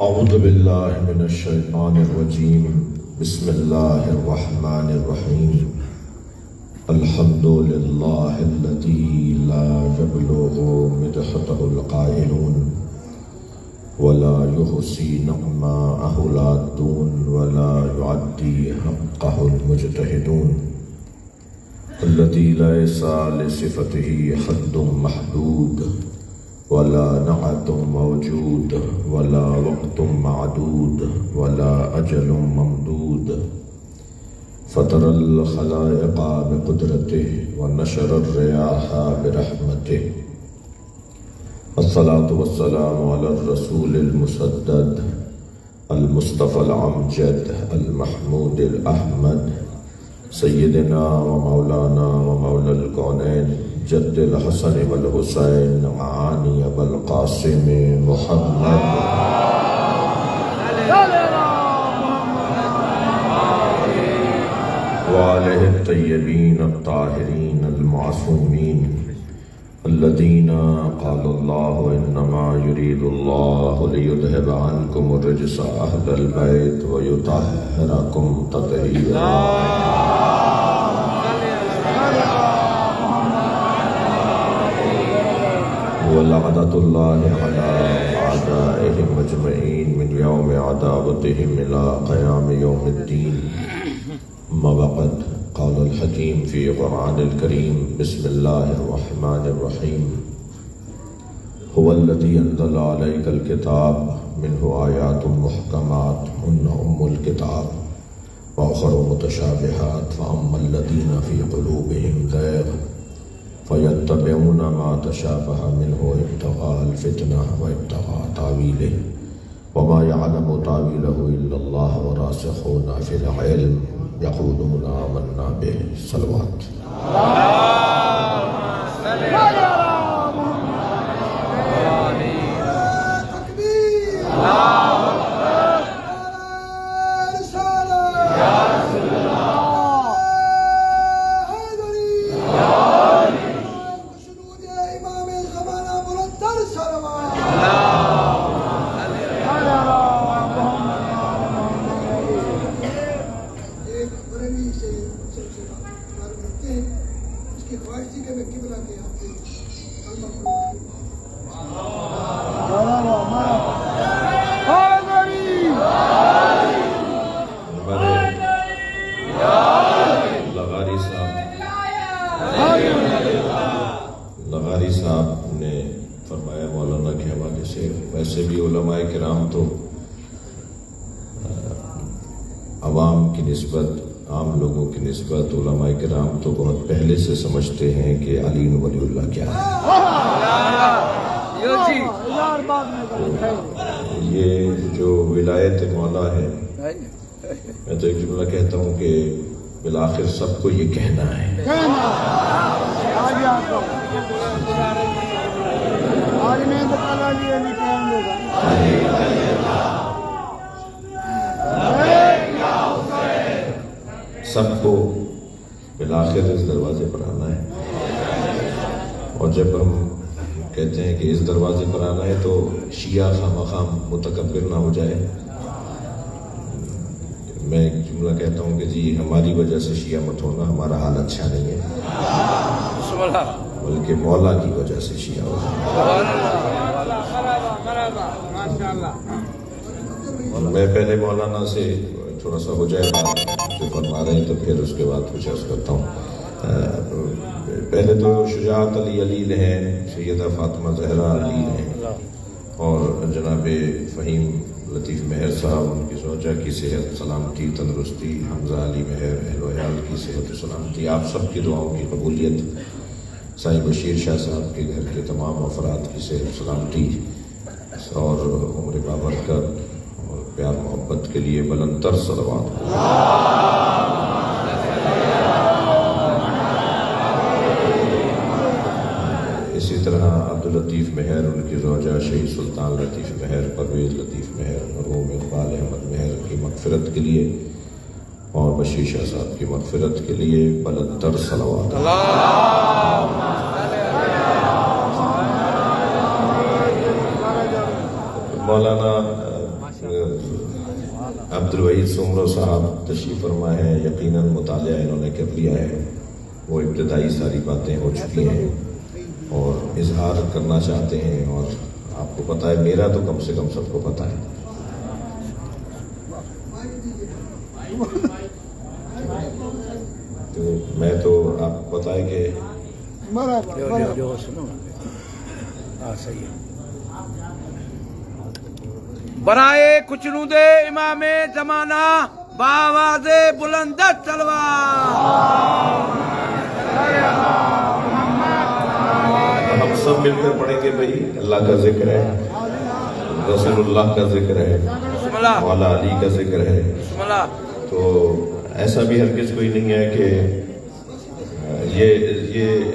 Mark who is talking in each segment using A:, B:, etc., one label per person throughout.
A: اعوذ باللہ من الشیطان الرجیم بسم اللہ الرحمن الرحیم الحمد للہ الذی لا یبلغ مدحته القائلون ولا يحصي نعماءه العادون ولا يعدي حقه المجتهدون الذي ليس لصفته حد محدود ولا نعت موجود ولا وقت معدود ولا أجل ممدود فطر الخلائق بقدرته ونشر الرياح برحمته الصلاة والسلام على الرسول المسدد المصطفى الأمجد المحمود الأحمد سيدنا ومولانا ومولى الكونين جد الحسن والحسين معاني بالقاسم محمد وآله الطيبين الطاهرين المعصومين الذين قال الله إنما يريد الله ليذهب عنكم الرجس أهل البيت ويطهركم تطهيرا ولعنة الله على أعدائهم أجمعين من يوم عداوتهم إلى قيام يوم الدين ما بعد قال الحكيم في القرآن الكريم بسم الله الرحمن الرحيم هو الذي أنزل عليك الكتاب منه آيات محكمات هن الكتاب وأخر متشابهات فأما الذين في قلوبهم زيغ فيتبعون ما تشابه منه ابتغاء الفتنة وابتغاء تاويله وما يعلم تاويله إلا الله وراسخون في العلم يقولون آمنا به صلوات لغاری صاحب نے فرمایا مولانا کے حوالے سے ویسے بھی علماء کرام تو عوام کی نسبت عام لوگوں کی نسبت علماء کرام تو بہت پہلے سے سمجھتے ہیں کہ علی ولی اللہ کیا ہے. یہ جو ولایت مولا ہے میں تو ایک جملہ کہتا ہوں کہ بالآخر سب کو یہ کہنا ہے. سب کو بالآخر اس دروازے پر آنا ہے. اور جب ہم کہتے ہیں کہ اس دروازے پر آنا ہے تو شیعہ خواہ متکبر نہ ہو جائے. میں ایک جملہ کہتا ہوں کہ جی ہماری وجہ سے شیعہ مت ہونا، ہمارا حال اچھا نہیں ہے بلکہ مولا کی وجہ سے شیعہ ہو جائے. میں پہلے مولانا سے تھوڑا سا ہو جائے بات جو فرما رہے ہیں تو پھر اس کے بعد کچھ عرض کرتا ہوں. پہلے تو شجاعت علی ہیں، سیدہ فاطمہ زہرا علی ہیں، اور جناب فہیم لطیف مہر صاحب ان کی زوجہ کی صحت سلامتی تندرستی، حمزہ علی مہر اہل و عیال کی صحت و سلامتی، آپ سب کی دعاؤں کی قبولیت، سائی بشیر شاہ صاحب کے گھر کے تمام افراد کی صحت سلامتی اور عمر بابرکت اور پیار محبت کے لیے بلند تر صلوات. اسی طرح عبداللطیف مہر ان کی زوجہ شہید سلطان لطیف مہر، پرویز لطیف مہر، مرحوم اقبال احمد مہر کی مغفرت کے لیے اور بشیر شاہ صاحب کی مغفرت کے لیے بلند تر صلوات. مولانا عبدالوحید سمرو صاحب تشریف فرما ہے، یقیناً مطالعہ انہوں نے کر لیا ہے، وہ ابتدائی ساری باتیں ہو چکی ہیں اور اظہار کرنا چاہتے ہیں، اور آپ کو پتہ ہے میرا تو کم سے کم سب کو پتہ ہے۔ تو میں تو آپ کو پتہ ہے کہ
B: برائے کچنو دے امام زمانہ بآواز بلند تلوار،
A: ہم سب مل کر پڑھیں گے بھائی، اللہ کا ذکر ہے، رسول اللہ کا ذکر ہے، مولا علی کا ذکر ہے، تو ایسا بھی ہرگز کوئی نہیں ہے کہ یہ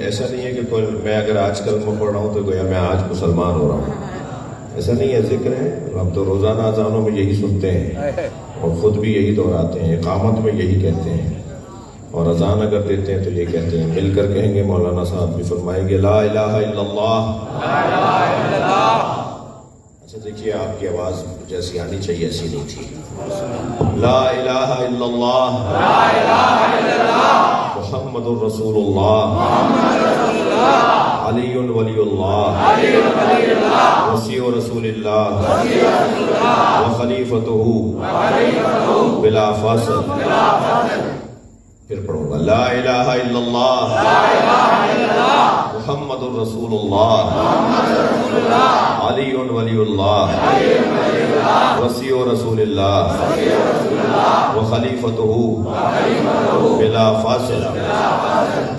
A: ایسا نہیں ہے کہ میں اگر آج کلمہ پڑھ رہا ہوں تو گویا میں آج مسلمان ہو رہا ہوں، ایسا نہیں ہے، ذکر ہے۔ ہم تو روزانہ اذانوں میں یہی سنتے ہیں اور خود بھی یہی دہراتے ہیں، اقامت میں یہی کہتے ہیں، اور اذان اگر دیتے ہیں تو یہ کہتے ہیں، مل کر کہیں گے، مولانا صاحب بھی فرمائیں گے لا الہ الا اللہ۔ اچھا دیکھیے، آپ کی آواز جیسی آنی چاہیے ایسی نہیں تھی۔ لا الہ الا اللہ محمد الرسول اللہ علی ولی اللہ وصی رسول اللہ وخلیفتہ بلا فاصل۔ پھر پڑھوں گا، لا الہ الا اللہ محمد الرسول اللہ علی ولی اللہ وصی رسول اللہ وخلیفتہ بلا فاصل۔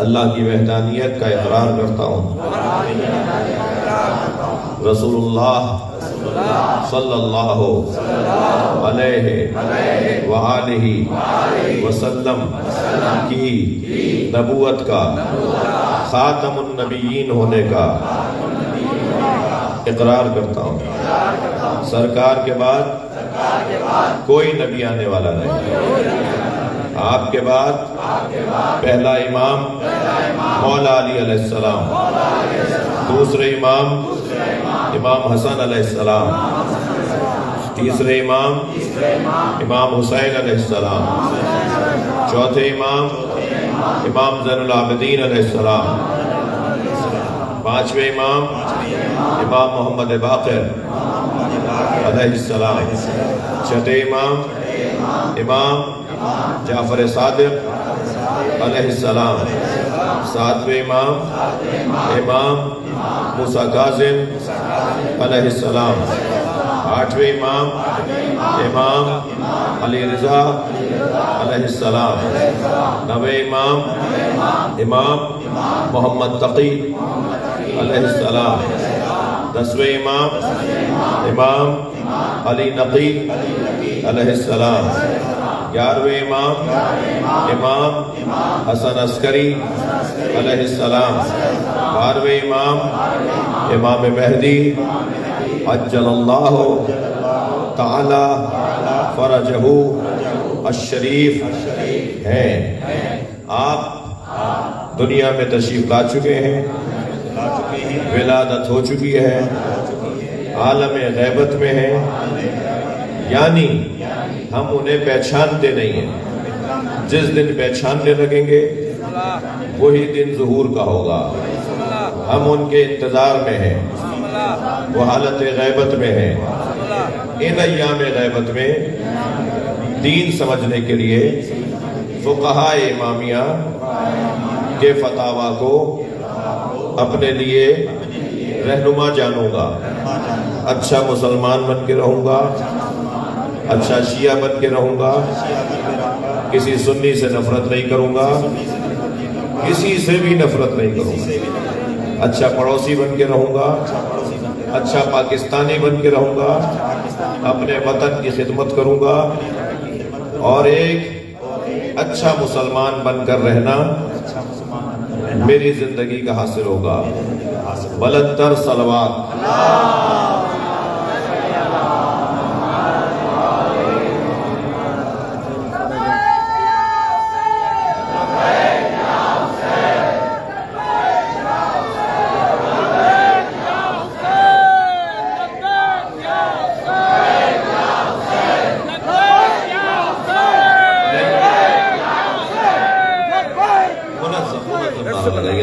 A: اللہ کی وحدانیت کا اقرار کرتا ہوں، رسول اللہ صلی اللہ علیہ وآلہ وسلم کی نبوت کا، خاتم النبیین ہونے کا اقرار کرتا ہوں۔ سرکار کے بعد کوئی نبی آنے والا نہیں، آپ کے بعد پہلا امام مولا علی علیہ السلام، دوسرے امام امام حسن علیہ السلام، تیسرے امام امام حسین علیہ السلام، چوتھے امام امام زین العابدین علیہ السلام، پانچویں امام امام محمد باقر علیہ السلام، چھٹے امام امام جعفر صادق علیہ السلام، ساتویں امام امام موسیٰ کاظم علیہ السلام، آٹھویں امام امام علی رضا علیہ السلام، نویں امام امام محمد تقی علیہ السلام، دسویں امام امام علی نقی علیہ السلام، گیارہویں امام امام حسن عسکری علیہ السلام، بارہویں امام امام مہدی عجل اللہ تعالی فرجہ الشریف ہیں۔ آپ دنیا میں تشریف لا چکے ہیں، ولادت ہو چکی ہے، عالم غیبت میں ہیں، یعنی ہم انہیں پہچانتے نہیں ہیں، جس دن پہچاننے لگیں گے وہی دن ظہور کا ہوگا۔ ہم ان کے انتظار میں ہیں، وہ حالت غیبت میں ہیں۔ ان ایام غیبت میں دین سمجھنے کے لیے فقہاء امامیہ کے فتاویٰ کو اپنے لیے رہنما جانوں گا، اچھا مسلمان بن کے رہوں گا، اچھا شیعہ بن کے رہوں گا، کسی سنی سے نفرت نہیں کروں گا، کسی سے بھی نفرت نہیں کروں گا، اچھا پڑوسی بن کے رہوں گا، اچھا پاکستانی بن کے رہوں گا، اپنے وطن کی خدمت کروں گا، اور ایک اچھا مسلمان بن کر رہنا میری زندگی کا حاصل ہوگا۔ بلند تر صلوات۔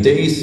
A: 23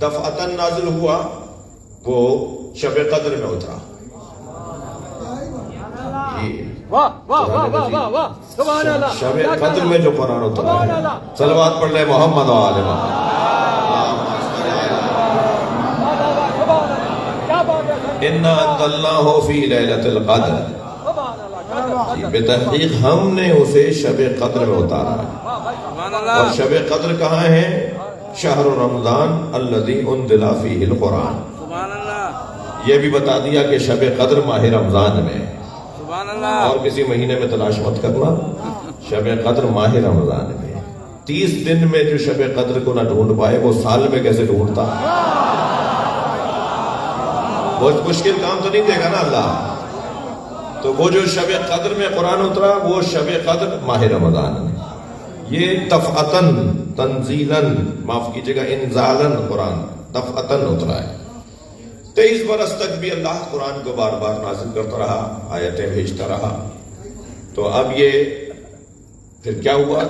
A: دفعتن نازل ہوا وہ شب قدر میں اترا.
B: واہ واہ واہ واہ واہ واہ سبحان اللہ.
A: شب قدر میں جو قرآن اترا ہے. صلوات پڑھ لے محمد و آل محمد. اِنَّا أَنزَلْنَاهُ فِي لَيْلَةِ الْقَدْرِ. بتحقیق ہم نے اسے شب قدر میں اتارا ہے. اور شب قدر کہاں ہے؟ شہر رمضان الذی انزل فیہ القرآن. یہ بھی بتا دیا کہ شب قدر ماہ رمضان میں. اور کسی مہینے میں تلاش مت کرنا. شب قدر ماہ رمضان میں. 30 دن میں جو شب قدر کو نہ ڈھونڈ پائے وہ سال میں کیسے ڈھونڈتا؟ بہت مشکل کام تو نہیں دے گا نا اللہ. تو وہ جو شب قدر میں قرآن اترا وہ شب قدر ماہ رمضان میں. یہ دفعتن تنزیلاً معاف کیجئے گا انزالاً قرآن دفعتن اترا ہے. 23 برس تک بھی اللہ قرآن کو بار بار نازل کرتا رہا, آیتیں بھیجتا رہا. تو اب یہ پھر کیا ہوا؟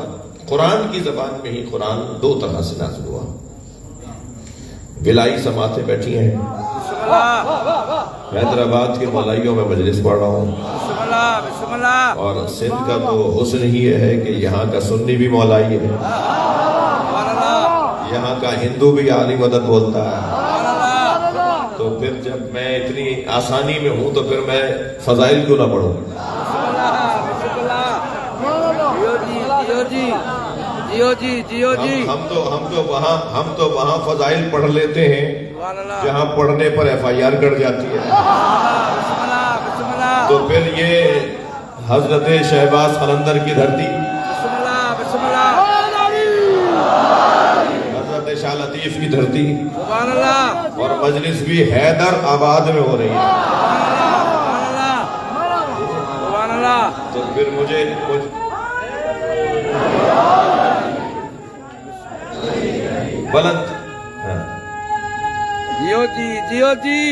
A: قرآن کی زبان میں ہی قرآن 2 طرح سے نازل ہوا. ولائی سماعتیں بیٹھی ہیں. حیدرآباد کے مولائیوں میں مجلس پڑھ رہا ہوں. اور سندھ کا تو حسن ہی ہے کہ یہاں کا سنی بھی مولائی ہے, یہاں کا ہندو بھی عالی مدد بولتا ہے. تو پھر جب میں اتنی آسانی میں ہوں تو پھر میں فضائل کیوں نہ پڑھوں؟ ہم تو وہاں فضائل پڑھ لیتے ہیں جہاں پڑھنے پر FIR کٹ جاتی ہے. تو پھر یہ حضرت شہباز قلندر کی دھرتی, حضرت شاہ لطیف کی دھرتی, اور مجلس بھی حیدر آباد میں ہو رہی ہے. تو پھر مجھے بلند
B: جیو جی جیو جی.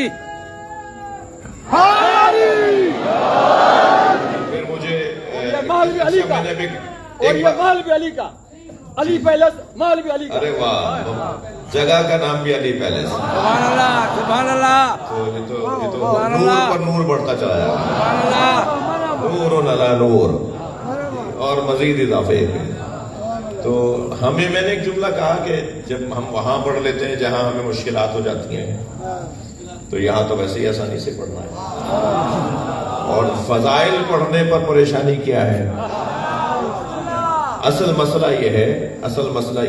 A: پھر مجھے
C: مولوی علی کا مولوی علی کا علی پیلس مولوی علی کا.
A: ارے واہ, جگہ کا نام بھی علی پیلس.
B: سبحان اللہ سبحان اللہ.
A: تو یہ تو نور پر نور بڑھتا چلا جا رہا ہے. نور علی نور اور مزید اضافے پہ. تو میں نے ایک جملہ کہا کہ جب ہم وہاں پڑھ لیتے ہیں جہاں ہمیں مشکلات ہو جاتی ہیں تو یہاں تو ویسے ہی آسانی سے پڑھنا ہے. اور فضائل پڑھنے پر پریشانی کیا ہے؟ اصل مسئلہ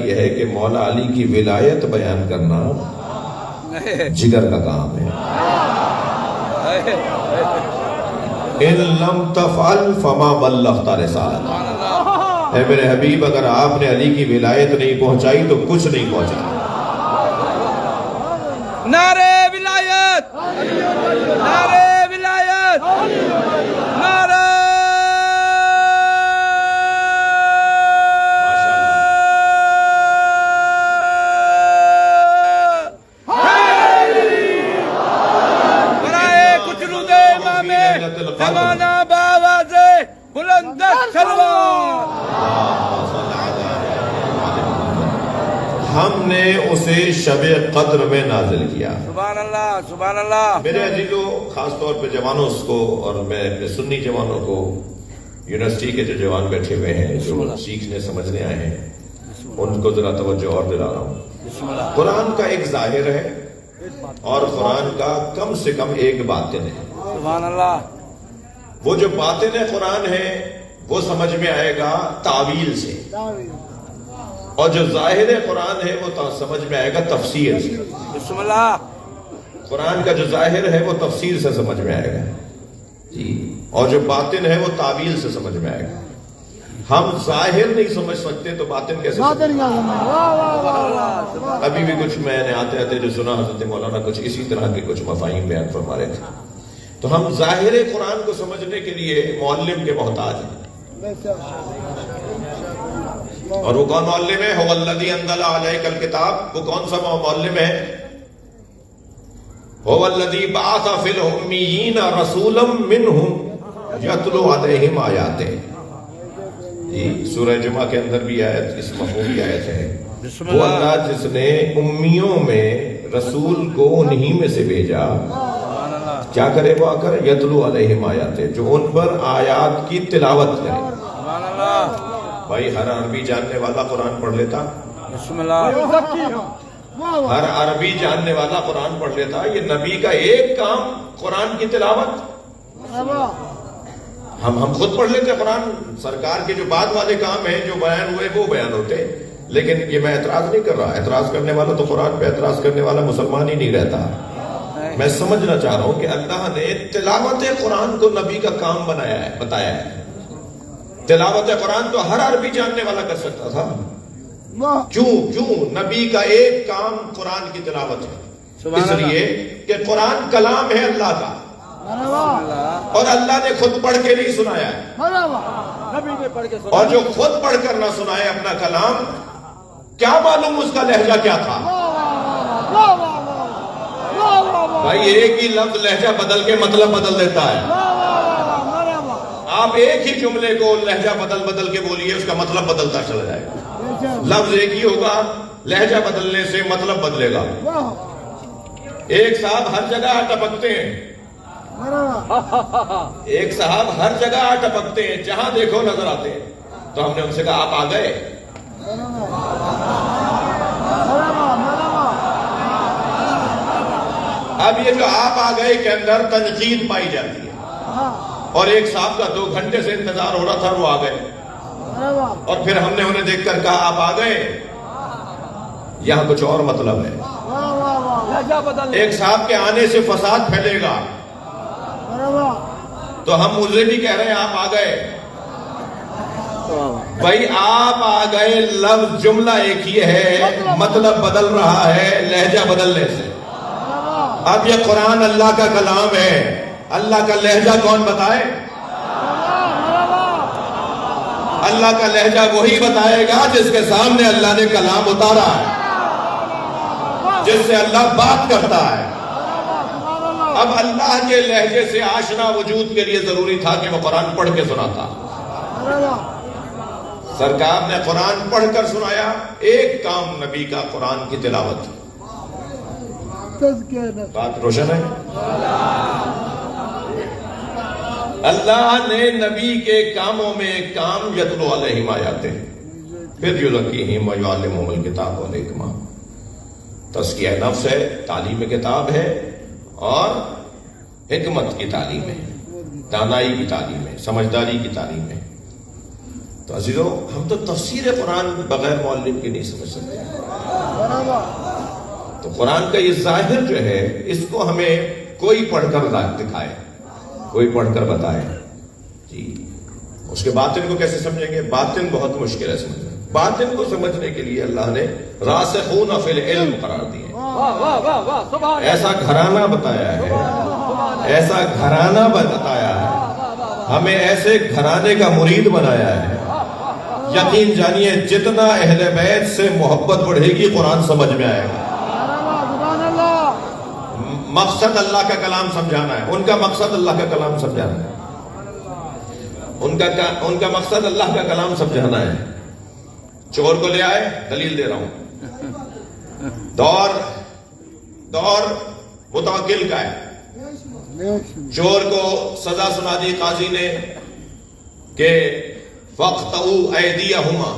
A: یہ ہے کہ مولا علی کی ولایت بیان کرنا جگر کا کام ہے. ان لم تفعل فما بلغت رسالت. اے میرے حبیب, اگر آپ نے علی کی ولایت نہیں پہنچائی تو کچھ نہیں پہنچا.
B: نعرے ولایت, نعرے ولایت, نعرے برائے کچھ رو دے امام زمانہ باواز بلند سلوان.
A: ہم نے اسے شب قدر میں نازل کیا.
B: سبحان اللہ سبحان اللہ.
A: میرے عزیزوں, خاص طور پہ جوانوں کو, اور میں اپنے سنی جوانوں کو, یونیورسٹی کے جو جوان بیٹھے ہوئے ہیں جو سیکھنے سمجھنے آئے ہیں, ان کو ذرا توجہ اور دلا رہا ہوں. قرآن کا ایک ظاہر ہے اور قرآن کا کم سے کم ایک باطن ہے.
B: سبحان اللہ.
A: وہ جو باطن قرآن ہے وہ سمجھ میں آئے گا تعویل سے, اور جو ظاہر قرآن ہے وہ سمجھ میں آئے گا تفسیر سے.
B: بسم اللہ.
A: قرآن کا جو ظاہر ہے وہ تفسیر سے سمجھ میں آئے گا جی, اور جو باطن ہے وہ تعویل سے سمجھ میں آئے گا. ہم ظاہر نہیں سمجھ سکتے تو باطن کیسے سمجھ؟ ابھی بھی کچھ میں نے آتے آتے جو سنا حضرت مولانا کچھ اسی طرح کے کچھ مفاہیم بیان فرما رہے تھے. تو ہم ظاہر قرآن کو سمجھنے کے لیے معلم کے محتاج ہیں. اور وہ کون معلم ہے؟ هو الذی انزل علیک الکتاب. وہ کون سا معلم ہے؟ هو الذی بعث فی الامیین رسولا منہم یتلو علیہم آیاتہ. جی, سورہ جمعہ کے اندر بھی آیت اس مفہوم کی آیت ہے. وہ اللہ جس نے امیوں میں رسول کو انہی میں سے بھیجا، کیا کرے وہ آ کر یتلو علیہم آیات، جو ان پر آیات کی تلاوت کرے۔
B: سبحان اللہ،
A: بھائی ہر عربی جاننے والا قرآن پڑھ لیتا،
B: بسم اللہ،
A: ہر عربی جاننے والا قرآن پڑھ لیتا۔ یہ نبی کا ایک کام قرآن کی تلاوت۔ ہم خود پڑھ لیتے قرآن، سرکار کے جو بعد والے کام ہیں جو بیان ہوئے وہ بیان ہوتے، لیکن یہ میں اعتراض نہیں کر رہا، اعتراض کرنے والا تو قرآن پہ اعتراض کرنے والا مسلمان ہی نہیں رہتا۔ میں سمجھنا چاہ رہا ہوں کہ اللہ نے تلاوت قرآن کو نبی کا کام بنایا ہے، بتایا ہے۔ تلاوت قرآن تو ہر عربی جاننے والا کر سکتا تھا، کیوں نبی کا ایک کام قرآن کی تلاوت ہے؟ اس لیے کہ قرآن کلام ہے اللہ کا، اور اللہ نے خود پڑھ کے نہیں سنایا ہے،
C: نبی نے پڑھ کے
A: اور جو خود پڑھ کر نہ سنائے اپنا کلام، کیا معلوم اس کا لہجہ کیا تھا؟ بھائی ایک ہی لفظ لہجہ بدل کے مطلب بدل دیتا ہے۔ آپ ایک ہی جملے کو لہجہ بدل کے بولیے، اس کا مطلب بدلتا چلا جائے گا۔ لفظ ایک ہی ہوگا، لہجہ بدلنے سے مطلب بدلے گا۔ ایک صاحب ہر جگہ ٹپکتے ہیں، ایک صاحب ہر جگہ ٹپکتے ہیں، جہاں دیکھو نظر آتے ہیں۔ تو ہم نے ان سے کہا آپ آ گئے؟ اب یہ جو آپ آ گئے کے اندر تنقید پائی جاتی ہے، اور ایک صاحب کا 2 گھنٹے سے انتظار ہو رہا تھا، وہ آ گئے، اور پھر ہم نے انہیں دیکھ کر کہا آپ آ گئے، یہاں کچھ اور مطلب ہے۔ ایک صاحب کے آنے سے فساد پھیلے گا، تو ہم اسے بھی کہہ رہے ہیں آپ آ گئے۔ بھائی آپ آ گئے، لفظ جملہ ایک ہی ہے، مطلب بدل رہا ہے لہجہ بدلنے سے۔ اب یہ قرآن اللہ کا کلام ہے، اللہ کا لہجہ کون بتائے؟ اللہ کا لہجہ وہی بتائے گا جس کے سامنے اللہ نے کلام اتارا ہے، جس سے اللہ بات کرتا ہے۔ اب اللہ کے لہجے سے آشنا وجود کے لیے ضروری تھا کہ وہ قرآن پڑھ کے سناتا۔ سرکار نے قرآن پڑھ کر سنایا، ایک کام نبی کا قرآن کی تلاوت۔ بات روشن ہے؟ اللہ نے نبی کے کاموں میں ایک کام یتلو علیہم آیات، پھر یزکیہم ویعلمہم الکتاب والحکمہ۔ تزکیہ نفس ہے، تعلیم کتاب ہے، اور حکمت کی تعلیم ہے، دانائی کی تعلیم ہے، سمجھداری کی تعلیم ہے۔ تو عزیزو، ہم تو تفسیر قرآن بغیر معلم کی نہیں سمجھ سکتے۔ تو قرآن کا یہ ظاہر جو ہے، اس کو ہمیں کوئی پڑھ کر دکھائے، کوئی پڑھ کر بتائے جی۔ اس کے باطن کو کیسے سمجھیں گے؟ باطن بہت مشکل ہے سمجھنا۔ باطن کو سمجھنے کے لیے اللہ نے راسخون فی العلم قرار دیے، ایسا گھرانہ بتایا ہے، ایسا گھرانہ بتایا ہے، ہمیں ایسے گھرانے کا مرید بنایا ہے۔ یقین جانیے جتنا اہل بیت سے محبت بڑھے گی قرآن سمجھ میں آئے گا۔ مقصد اللہ کا کلام سمجھانا ہے، ان کا مقصد اللہ کا کلام سمجھانا ہے، ان کا مقصد اللہ کا کلام سمجھانا ہے۔ چور کو لے آئے، دلیل دے رہا ہوں، دور متوکل کا ہے، چور کو سزا سنا دی قاضی نے کہ فَاقْطَعُوا أَيْدِيَهُمَا،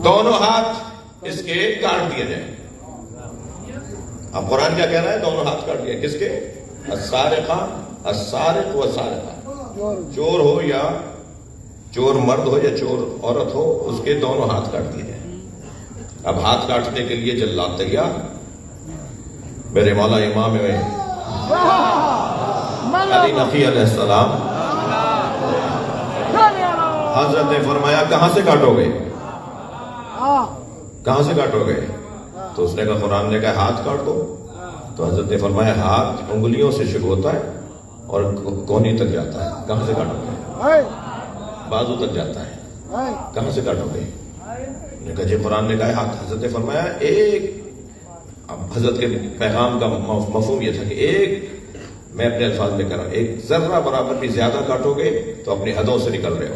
A: دونوں ہاتھ اس کے کاٹ دیے جائیں۔ اب قرآن کیا کہہ رہا ہے؟ دونوں ہاتھ کاٹ دیے، کس کے؟ السارقہ السارق والسارقہ، چور ہو یا چور مرد ہو یا چور عورت ہو، اس کے دونوں ہاتھ کاٹ دیے جائیں۔ اب ہاتھ کاٹنے کے لیے جلاد تیار، میرے مولا امام علی نقی علیہ السلام، حضرت نے فرمایا کہاں سے کاٹو گے؟ کہاں سے کاٹو گے؟ تو اس نے کہا، قرآن نے کہا ہاتھ کاٹ دو۔ تو حضرت نے فرمایا ہاتھ انگلیوں سے شروع ہوتا ہے اور کونی تک جاتا ہے، کہاں سے کاٹو گے؟ بازو تک جاتا ہے، کہاں سے کاٹو گے؟ نے کہا جی قرآن نے کہا ہاتھ۔ حضرت نے فرمایا ایک، اب حضرت کے پیغام کا مفہوم یہ تھا کہ ایک، میں اپنے الفاظ میں کہہ رہا ہوں، ایک ذرہ برابر بھی زیادہ کاٹو گے تو اپنی حدوں سے نکل رہے ہو،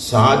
A: 7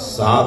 A: 7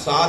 A: 7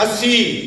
A: 80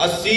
A: 80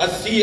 A: 80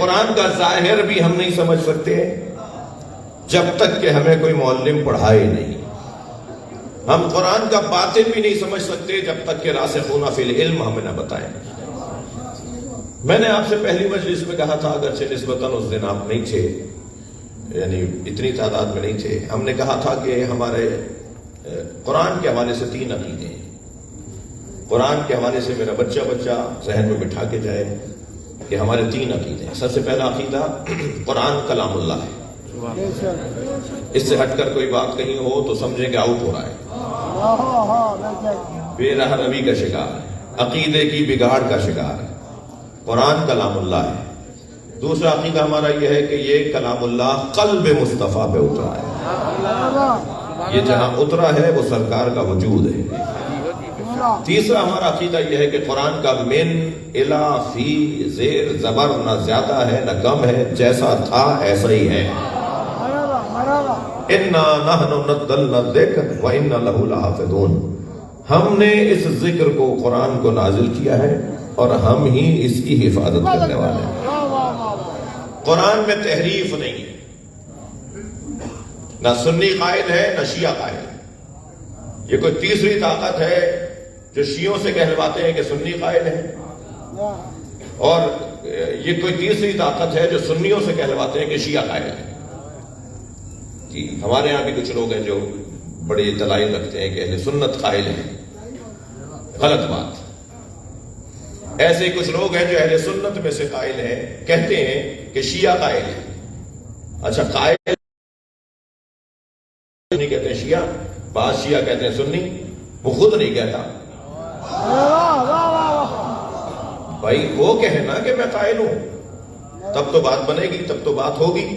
A: قرآن کا ظاہر بھی ہم نہیں سمجھ سکتے جب تک کہ ہمیں کوئی معلم پڑھائے نہیں. ہم قرآن کا باطن بھی نہیں سمجھ سکتے جب تک کہ راسخون فی العلم ہمیں نہ بتائیں. میں نے آپ سے پہلی مجلس میں کہا تھا، اگرچہ نسبتاً اس دن آپ نہیں تھے، یعنی اتنی تعداد میں نہیں تھے، ہم نے کہا تھا کہ ہمارے قرآن کے حوالے سے 3 عقیدے ہیں. قرآن کے حوالے سے میرا بچہ ذہن میں بٹھا کے جائے کہ ہمارے 3 عقیدے ہیں. سب سے پہلا عقیدہ قرآن کلام اللہ ہے. اس سے ہٹ کر کوئی بات کہیں ہو تو سمجھیں کہ آؤٹ ہو رہا ہے، بے راہ روی کا شکار ہے، عقیدے کی بگاڑ کا شکار ہے. قرآن کلام اللہ ہے. دوسرا عقیدہ ہمارا یہ ہے کہ یہ کلام اللہ قلب مصطفیٰ پہ اترا ہے. یہ جہاں اترا ہے وہ سرکار کا وجود ہے. تیسرا ہمارا عقیدہ یہ ہے کہ قرآن کا من الا فی زیر زبر نہ زیادہ ہے نہ کم ہے، جیسا تھا ایسا ہی ہے. اِنَّا نَحْنُ نَزَّلْنَا الذِّكْرَ وَإِنَّا لَهُ لَحَافِظُونَ. ہم نے اس ذکر کو، قرآن کو نازل کیا ہے اور ہم ہی اس کی حفاظت کرنے والے ہیں. قرآن میں تحریف نہیں ہے، نہ سنی قائل ہے نہ شیعہ قائل ہے. یہ کوئی تیسری طاقت ہے جو شیعوں سے کہلواتے ہیں کہ سنی قائل ہے، اور یہ کوئی تیسری طاقت ہے جو سنیوں سے کہلواتے ہیں کہ شیعہ قائل ہے. جی ہمارے یہاں بھی کچھ لوگ ہیں جو بڑے دلائل رکھتے ہیں کہ اہل سنت قائل ہیں. غلط بات. ایسے کچھ لوگ ہیں جو اہل سنت میں سے قائل ہیں، کہتے ہیں کہ شیعہ قائل ہے. اچھا قائل نہیں کہتے ہیں شیعہ، بعض شیعہ کہتے ہیں سنی، وہ خود نہیں کہتا. بھائی وہ کہنا کہ میں قائل ہوں، تب تو بات بنے گی، تب تو بات ہوگی،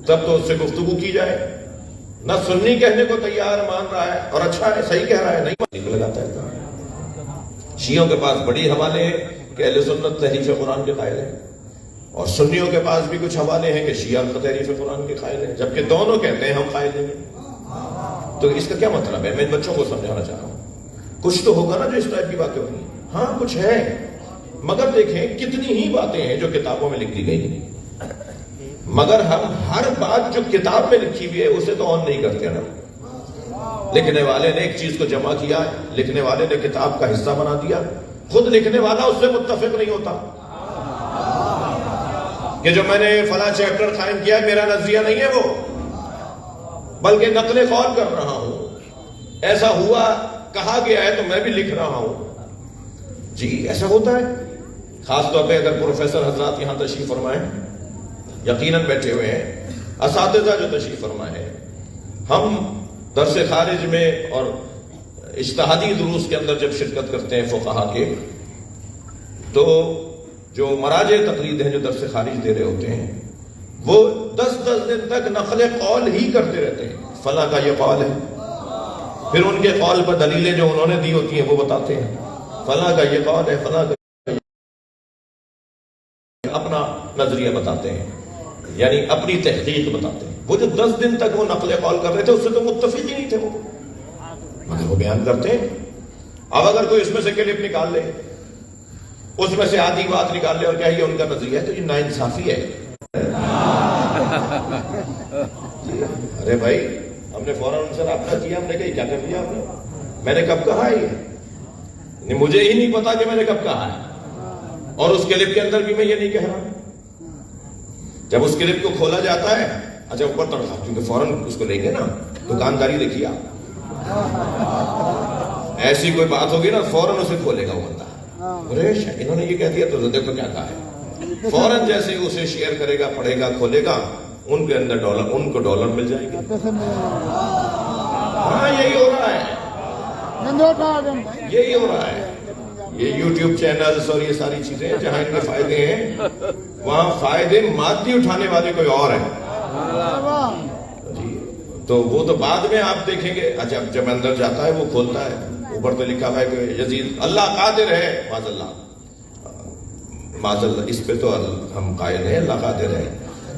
A: تب تو اس سے گفتگو کی جائے. نہ سنی کہنے کو تیار مان رہا ہے اور اچھا ہے، صحیح کہہ رہا ہے، نہیں لگاتا ہے. شیعوں کے پاس بڑی حوالے ہیں کہ اہل سنت تحریف قرآن کے قائل ہیں، اور سنیوں کے پاس بھی کچھ حوالے ہیں کہ شیعہ تحریف قرآن کے قائل ہیں، جبکہ دونوں کہتے ہیں ہم قائل نہیں ہیں. تو اس کا کیا مطلب ہے؟ میں بچوں کو سمجھانا چاہ رہا ہوں کچھ تو ہوگا نا جو اس ٹائپ کی باتیں ہوئی. ہاں کچھ ہے، مگر دیکھیں کتنی ہی باتیں ہیں جو کتابوں میں لکھ دی گئی ہیں، مگر ہم ہر بات جو کتاب میں لکھی ہوئی ہے اسے تو آن نہیں کرتے نا. لکھنے والے نے ایک چیز کو جمع کیا، لکھنے والے نے کتاب کا حصہ بنا دیا، خود لکھنے والا اس سے متفق نہیں ہوتا کہ جو میں نے فلاں چیپٹر قائم کیا میرا نظریہ نہیں ہے وہ، بلکہ نقل قول کر رہا ہوں، ایسا ہوا کہا گیا ہے تو میں بھی لکھ رہا ہوں. جی ایسا ہوتا ہے. خاص طور پہ اگر پروفیسر حضرات یہاں تشریف فرمائیں، یقیناً بیٹھے ہوئے ہیں اساتذہ جو تشریف فرمائے ہیں. ہم درس خارج میں اور اجتہادی دروس کے اندر جب شرکت کرتے ہیں فقہا کے، تو جو مراجع تقلید ہیں جو درس خارج دے رہے ہوتے ہیں وہ 10 دن تک نقل قول ہی کرتے رہتے ہیں. فلاں کا یہ قول ہے، پھر ان کے قول پر دلیلیں جو انہوں نے دی ہوتی ہیں وہ بتاتے ہیں. فلاں کا یہ قول ہے، فلاں کا اپنا نظریہ بتاتے ہیں، یعنی اپنی تحقیق بتاتے ہیں. وہ جو 10 دن تک وہ نقل قول کر رہے تھے اس سے تو متفق ہی نہیں تھے وہ، مگر وہ بیان کرتے ہیں. اب اگر کوئی اس میں سے کلپ نکال لے، اس میں سے آدھی بات نکال لے اور کیا یہ ان کا نظریہ ہے، تو یہ ناانصافی ہے. ارے بھائی ہم نے فوراً ان سے رابطہ کیا، ہم نے کہا کیا کر دیا آپ نے؟ میں نے کب کہا ہے یہ؟ مجھے ہی نہیں پتا کہ میں نے کب کہا ہے، اور اس کلپ کے اندر بھی میں یہ نہیں کہہ رہا. جب اس کلپ کو کھولا جاتا ہے، اچھا اوپر تڑکا، کیونکہ فوراً اس کو لیں گے نا، دکانداری دیکھیے آپ، ایسی کوئی بات ہوگی نا فوراً اسے کھولے گا وہ بندہ. ارے انہوں نے یہ کہہ دیا تو دیکھو کیا کہا ہے. فوراً جیسے ہی اسے شیئر کرے گا، پڑھے گا، کھولے گا، ان کے اندر ڈالر، ان کو ڈالر مل جائے گا. ہاں یہی ہو رہا ہے، یہی ہو رہا ہے. یہ یوٹیوب چینلز اور یہ ساری چیزیں جہاں ان کے فائدے ہیں، وہاں فائدے مادی اٹھانے والے کوئی اور ہیں. جی تو وہ تو بعد میں آپ دیکھیں گے. اچھا جب اندر جاتا ہے وہ کھولتا ہے، اوپر تو لکھا ہوا ہے کہ یزید اللہ قادر ہے، معاذ اللہ، معاذ اللہ، اس پہ تو ہم قائل ہیں اللہ قادر ہے،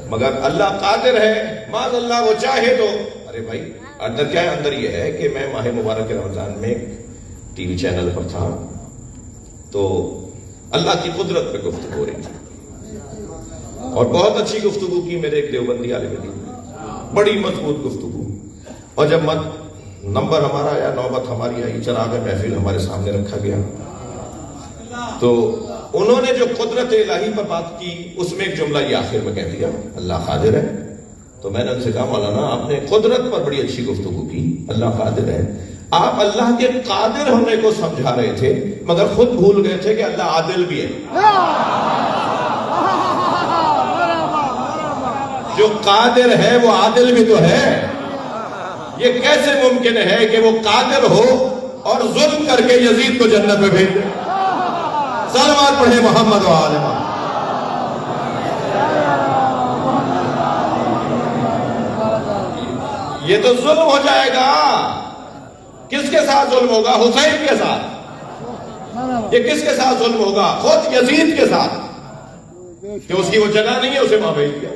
A: مگر اللہ قادر ہے معاذ اللہ وہ چاہے تو. ارے بھائی اندر کیا ہے؟ اندر یہ ہے کہ میں ماہ مبارک رمضان میں ٹی وی چینل پر تھا تو اللہ کی قدرت پہ گفتگو ہو رہی تھی. اور بہت اچھی گفتگو کی میرے ایک دیوبندی عالم دین نے، بڑی مضبوط گفتگو. اور جب نمبر ہمارا آیا، نوبت ہماری آئی، چراغ محفل ہمارے سامنے رکھا گیا، تو انہوں نے جو قدرت الہی پر بات کی اس میں ایک جملہ یہ آخر میں کہہ دیا، اللہ قادر ہے. تو میں نے ان سے کہا مولانا آپ نے قدرت پر بڑی اچھی گفتگو کی، اللہ قادر ہے، آپ اللہ کے قادر ہونے کو سمجھا رہے تھے مگر خود بھول گئے تھے کہ اللہ عادل بھی ہے. جو قادر ہے وہ عادل بھی تو ہے. یہ کیسے ممکن ہے کہ وہ قادر ہو اور ظلم کر کے یزید کو جنت میں بھیج دے؟ صلوات پڑھے محمد و آل محمد. یہ تو ظلم ہو جائے گا. کس کے ساتھ ظلم ہوگا؟ حسین کے ساتھ. یہ کس کے ساتھ ظلم ہوگا؟ خود یزید کے ساتھ، کہ اس کی وہ جگہ نہیں ہے، اسے وہاں بھیج دیا.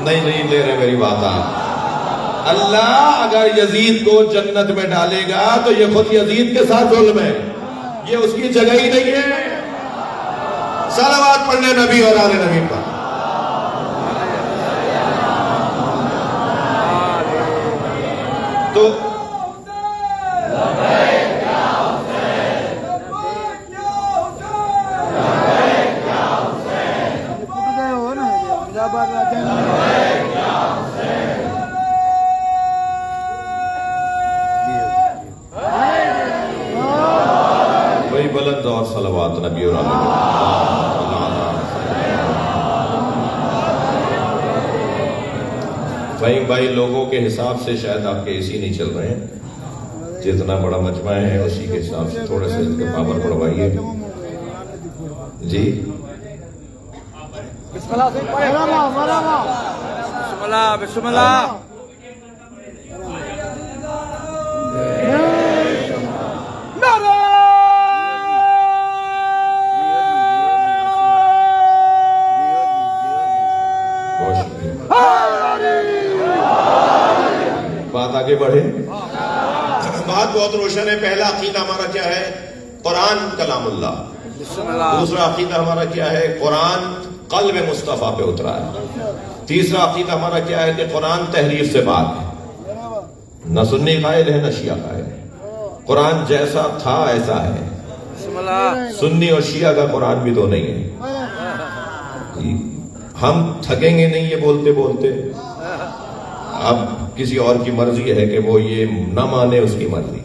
A: نہیں لے رہے میری بات آپ. اللہ اگر یزید کو جنت میں ڈالے گا تو یہ خود یزید کے ساتھ ظلم ہے، یہ اس کی جگہ ہی نہیں ہے. صلوات پڑھنے نبی اور آل نبی پر. تو وہی بلند اور صلوات نبی اور آل نبی. فہیم بھائی لوگوں کے حساب سے شاید آپ کے اسی نہیں چل رہے ہیں، جتنا بڑا مجمع ہے اسی کے حساب سے تھوڑے سے اس کے پاور بڑھوائیے. جی
B: بسم اللہ بسم اللہ.
A: بات آگے بڑھے. بات بہت روشن ہے. پہلا عقیدہ ہمارا کیا ہے؟ قرآن کلام اللہ. دوسرا عقیدہ ہمارا کیا ہے؟ قرآن قلب مصطفیٰ پہ اترا ہے. تیسرا عقیدہ ہمارا کیا ہے کہ قرآن تحریف سے پاک ہے. نہ سنی قائل ہے نہ شیعہ قائل ہے. قرآن جیسا تھا ایسا ہے. سنی اور شیعہ کا قرآن بھی تو نہیں ہے. ہم تھکیں گے نہیں یہ بولتے بولتے. اب کسی اور کی مرضی ہے کہ وہ یہ نہ مانے، اس کی مرضی،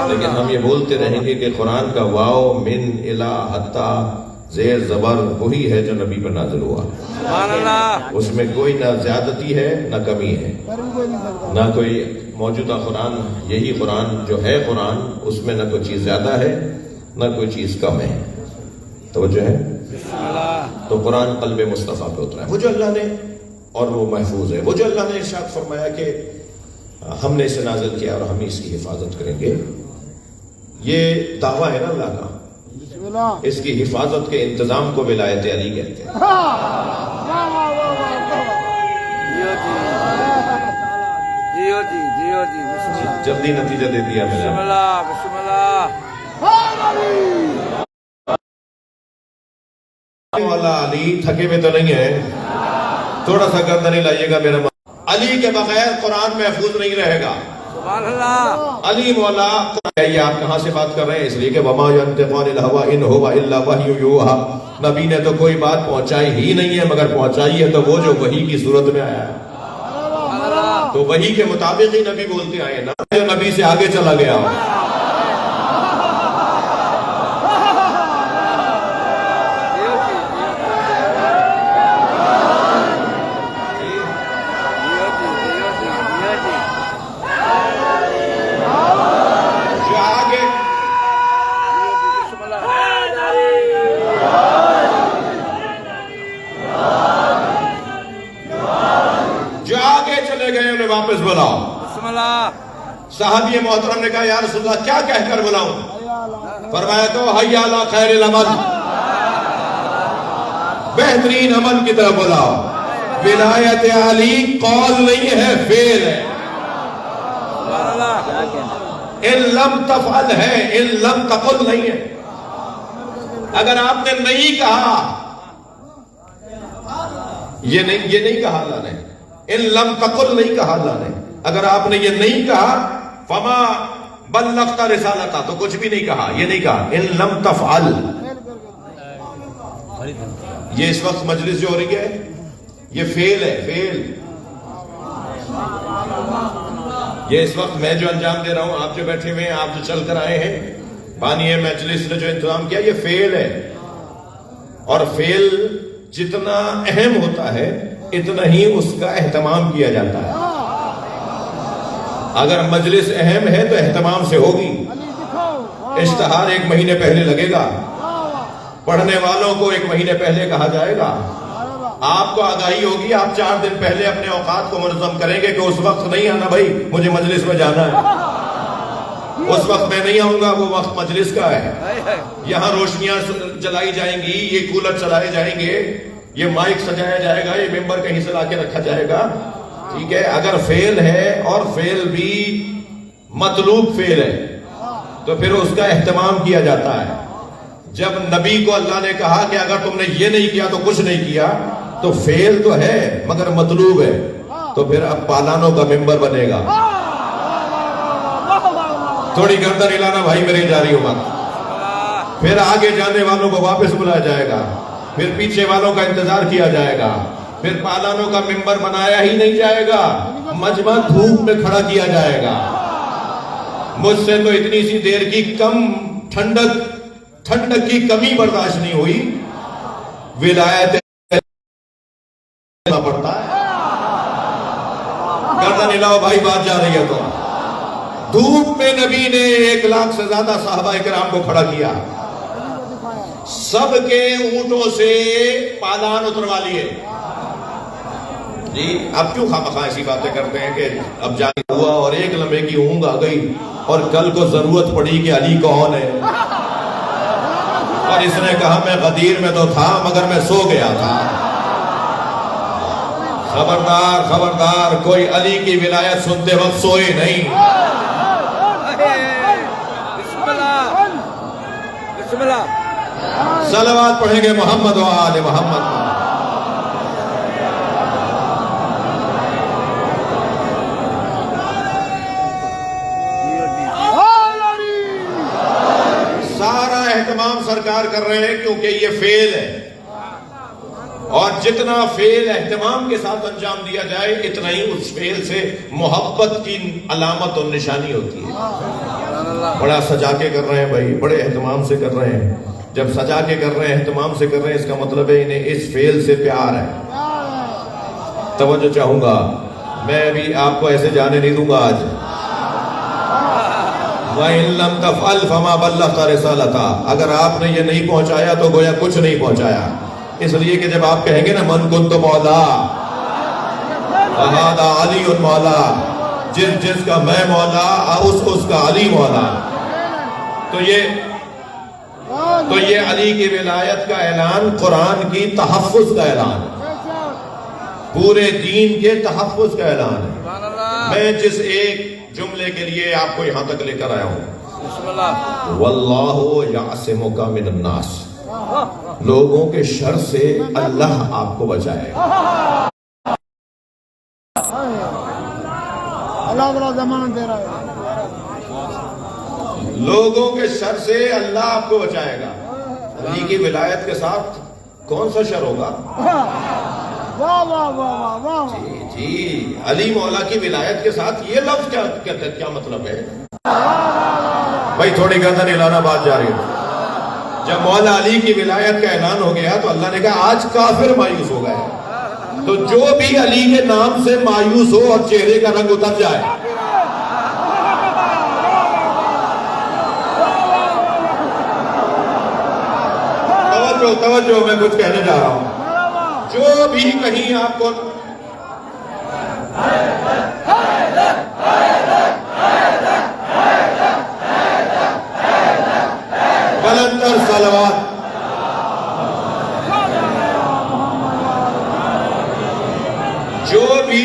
A: لیکن ہم یہ بولتے رہیں گے کہ قرآن کا واو من الہ حتی زیر زبر وہی ہے جو نبی پر نازل ہوا. اس میں کوئی نہ زیادتی ہے نہ کمی ہے، نہ کوئی موجودہ قرآن یہی قرآن جو ہے قرآن اس میں نہ کوئی چیز زیادہ ہے نہ کوئی چیز کم ہے. توجہ ہے. تو قرآن قلب مصطفیٰ پہ اترا ہے، وہ جو اللہ نے، اور وہ محفوظ ہے. وہ جو اللہ نے ارشاد فرمایا کہ ہم نے اسے نازل کیا اور ہم اس کی حفاظت کریں گے، یہ دعویٰ ہے نا اللہ کا. اس کی حفاظت کے انتظام کو ولایت علی کہتے ہیں. جلدی نتیجہ دے دیا میں نے. مولا علی تھکے میں تو نہیں ہے، تھوڑا سا گردن نہیں لائیے گا میرا. علی کے بغیر قرآن محفوظ نہیں رہے گا. علی مولا. یہ آپ کہاں سے بات کر رہے ہیں؟ اس لیے کہ وما ينطق عن الهوى ان هو الا وحی یوحى. نبی نے تو کوئی بات پہنچائی ہی نہیں ہے مگر پہنچائی ہے تو وہ جو وحی کی صورت میں آیا ہے. تو وحی کے مطابق ہی نبی بولتے آئے نا، نبی سے آگے چلا گیا. واپس بلاؤ. صحابی محترم نے کہا یا رسول اللہ کیا کہہ کر بلاؤں؟ فرمایا تو حی علی خیر العمل، بہترین عمل کی طرف بلاؤ. ولایت علی قول نہیں ہے، فعل ہے. ان لم تفعل ہے، ان لم تقل نہیں ہے. اگر آپ نے نہیں کہا، یہ نہیں کہا اللہ نے، ان لم تقل نہیں کہا اللہ نے، اگر آپ نے یہ نہیں کہا فما بلغت رسالتا، تو کچھ بھی نہیں کہا، یہ نہیں کہا ان لم تفعل۔ یہ اس وقت مجلس جو ہو رہی ہے یہ فیل ہے، فیل۔ یہ اس وقت میں جو انجام دے رہا ہوں، آپ جو بیٹھے ہوئے ہیں، آپ جو چل کر آئے ہیں، بانی مجلس نے جو انتظام کیا، یہ فیل ہے۔ اور فیل جتنا اہم ہوتا ہے اتنا ہی اس کا اہتمام کیا جاتا ہے۔ اگر مجلس اہم ہے تو اہتمام سے ہوگی، اشتہار 1 مہینے پہلے لگے گا، پڑھنے والوں کو 1 مہینے پہلے کہا جائے گا، آپ کو آگاہی ہوگی، آپ 4 دن پہلے اپنے اوقات کو منظم کریں گے کہ اس وقت نہیں آنا بھائی، مجھے مجلس میں جانا ہے، اس وقت میں نہیں آؤں گا، وہ وقت مجلس کا ہے، یہاں روشنیاں جلائی جائیں گی، یہ کولر چلائے جائیں گے، یہ مائک سجایا جائے گا، یہ ممبر کہیں سے لا کے رکھا جائے گا، ٹھیک ہے۔ اگر فیل ہے اور فیل بھی مطلوب فیل ہے تو پھر اس کا اہتمام کیا جاتا ہے۔ جب نبی کو اللہ نے کہا کہ اگر تم نے یہ نہیں کیا تو کچھ نہیں کیا، تو فیل تو ہے مگر مطلوب ہے، تو پھر اب پالانوں کا ممبر بنے گا۔ تھوڑی گردن ہلانا بھائی میری جاری ہو مت، پھر آگے جانے والوں کو واپس بلایا جائے گا، پھر پیچھے والوں کا انتظار کیا جائے گا، پھر پالانوں کا ممبر بنایا ہی نہیں جائے گا، مجمع دھوپ میں کھڑا کیا جائے گا۔ مجھ سے تو اتنی سی دیر کی ٹھنڈک کی کمی برداشت نہیں ہوئی، ولایت پڑتا ہے۔ گردن ہلاؤ بھائی، بات جا رہی ہے تو دھوپ میں نبی نے 1 لاکھ سے زیادہ صحابہ کرام کو کھڑا کیا، سب کے اونٹوں سے پالان اتروا لیے۔ جی اب کیوں خواہ ایسی باتیں کرتے ہیں کہ اب جاگ ہوا اور 1 لمحے کی اونگ آ گئی اور کل کو ضرورت پڑی کہ علی کون ہے، اور اس نے کہا میں غدیر میں تو تھا مگر میں سو گیا تھا۔ خبردار خبردار، کوئی علی کی ولایت سنتے وقت سوئے نہیں۔
B: بسم اللہ،
A: صلوات پڑھیں گے محمد و آل محمد۔ سارا اہتمام سرکار کر رہے ہیں کیونکہ یہ فیل ہے، اور جتنا فیل اہتمام کے ساتھ انجام دیا جائے اتنا ہی اس فیل سے محبت کی علامت اور نشانی ہوتی ہے۔ بڑا سجا کے کر رہے ہیں بھائی، بڑے اہتمام سے کر رہے ہیں، جب سجا کے کر رہے ہیں، اہتمام سے کر رہے ہیں، اس کا مطلب ہے انہیں اس فیل سے پیار ہے۔ توجہ چاہوں گا، میں ابھی آپ کو ایسے جانے نہیں دوں گا آج۔ وَإِن لَمْ تَفْعَلْ فَمَا بَلَّغْتَ رِسَالَتَهُ، اگر آپ نے یہ نہیں پہنچایا تو گویا کچھ نہیں پہنچایا۔ اس لیے کہ جب آپ کہیں گے نا من کنت مولا وَهَذَا عَلِيٌّ مولا، جس کا میں مولا اس کا علی مولا، تو یہ علی کی ولایت کا اعلان قرآن کی تحفظ کا اعلان ہے، پورے دین کے تحفظ کا اعلان ہے۔ میں جس ایک جملے کے لیے آپ کو یہاں تک لے کر آیا ہوں، واللہ یعصمک من الناس، لوگوں کے شر سے اللہ آپ کو بچائے گا۔
C: اللہ تعالیٰ ضمانت دے رہا ہے،
A: لوگوں کے شر سے اللہ آپ کو بچائے گا۔ علی کی ولایت کے ساتھ کون سا شر ہوگا؟
C: واہ واہ واہ واہ،
A: جی علی مولا کی ولایت کے ساتھ یہ لفظ کیا مطلب ہے بھائی؟ تھوڑی گردن ہلانا، بات جاری ہے۔ جب مولا علی کی ولایت کا اعلان ہو گیا تو اللہ نے کہا آج کافر مایوس ہو گئے، تو جو بھی علی کے نام سے مایوس ہو اور چہرے کا رنگ اتر جائے، توجہ میں کچھ کہنے جا رہا ہوں، جو بھی کہیں آپ کو بلندر صلوات، جو بھی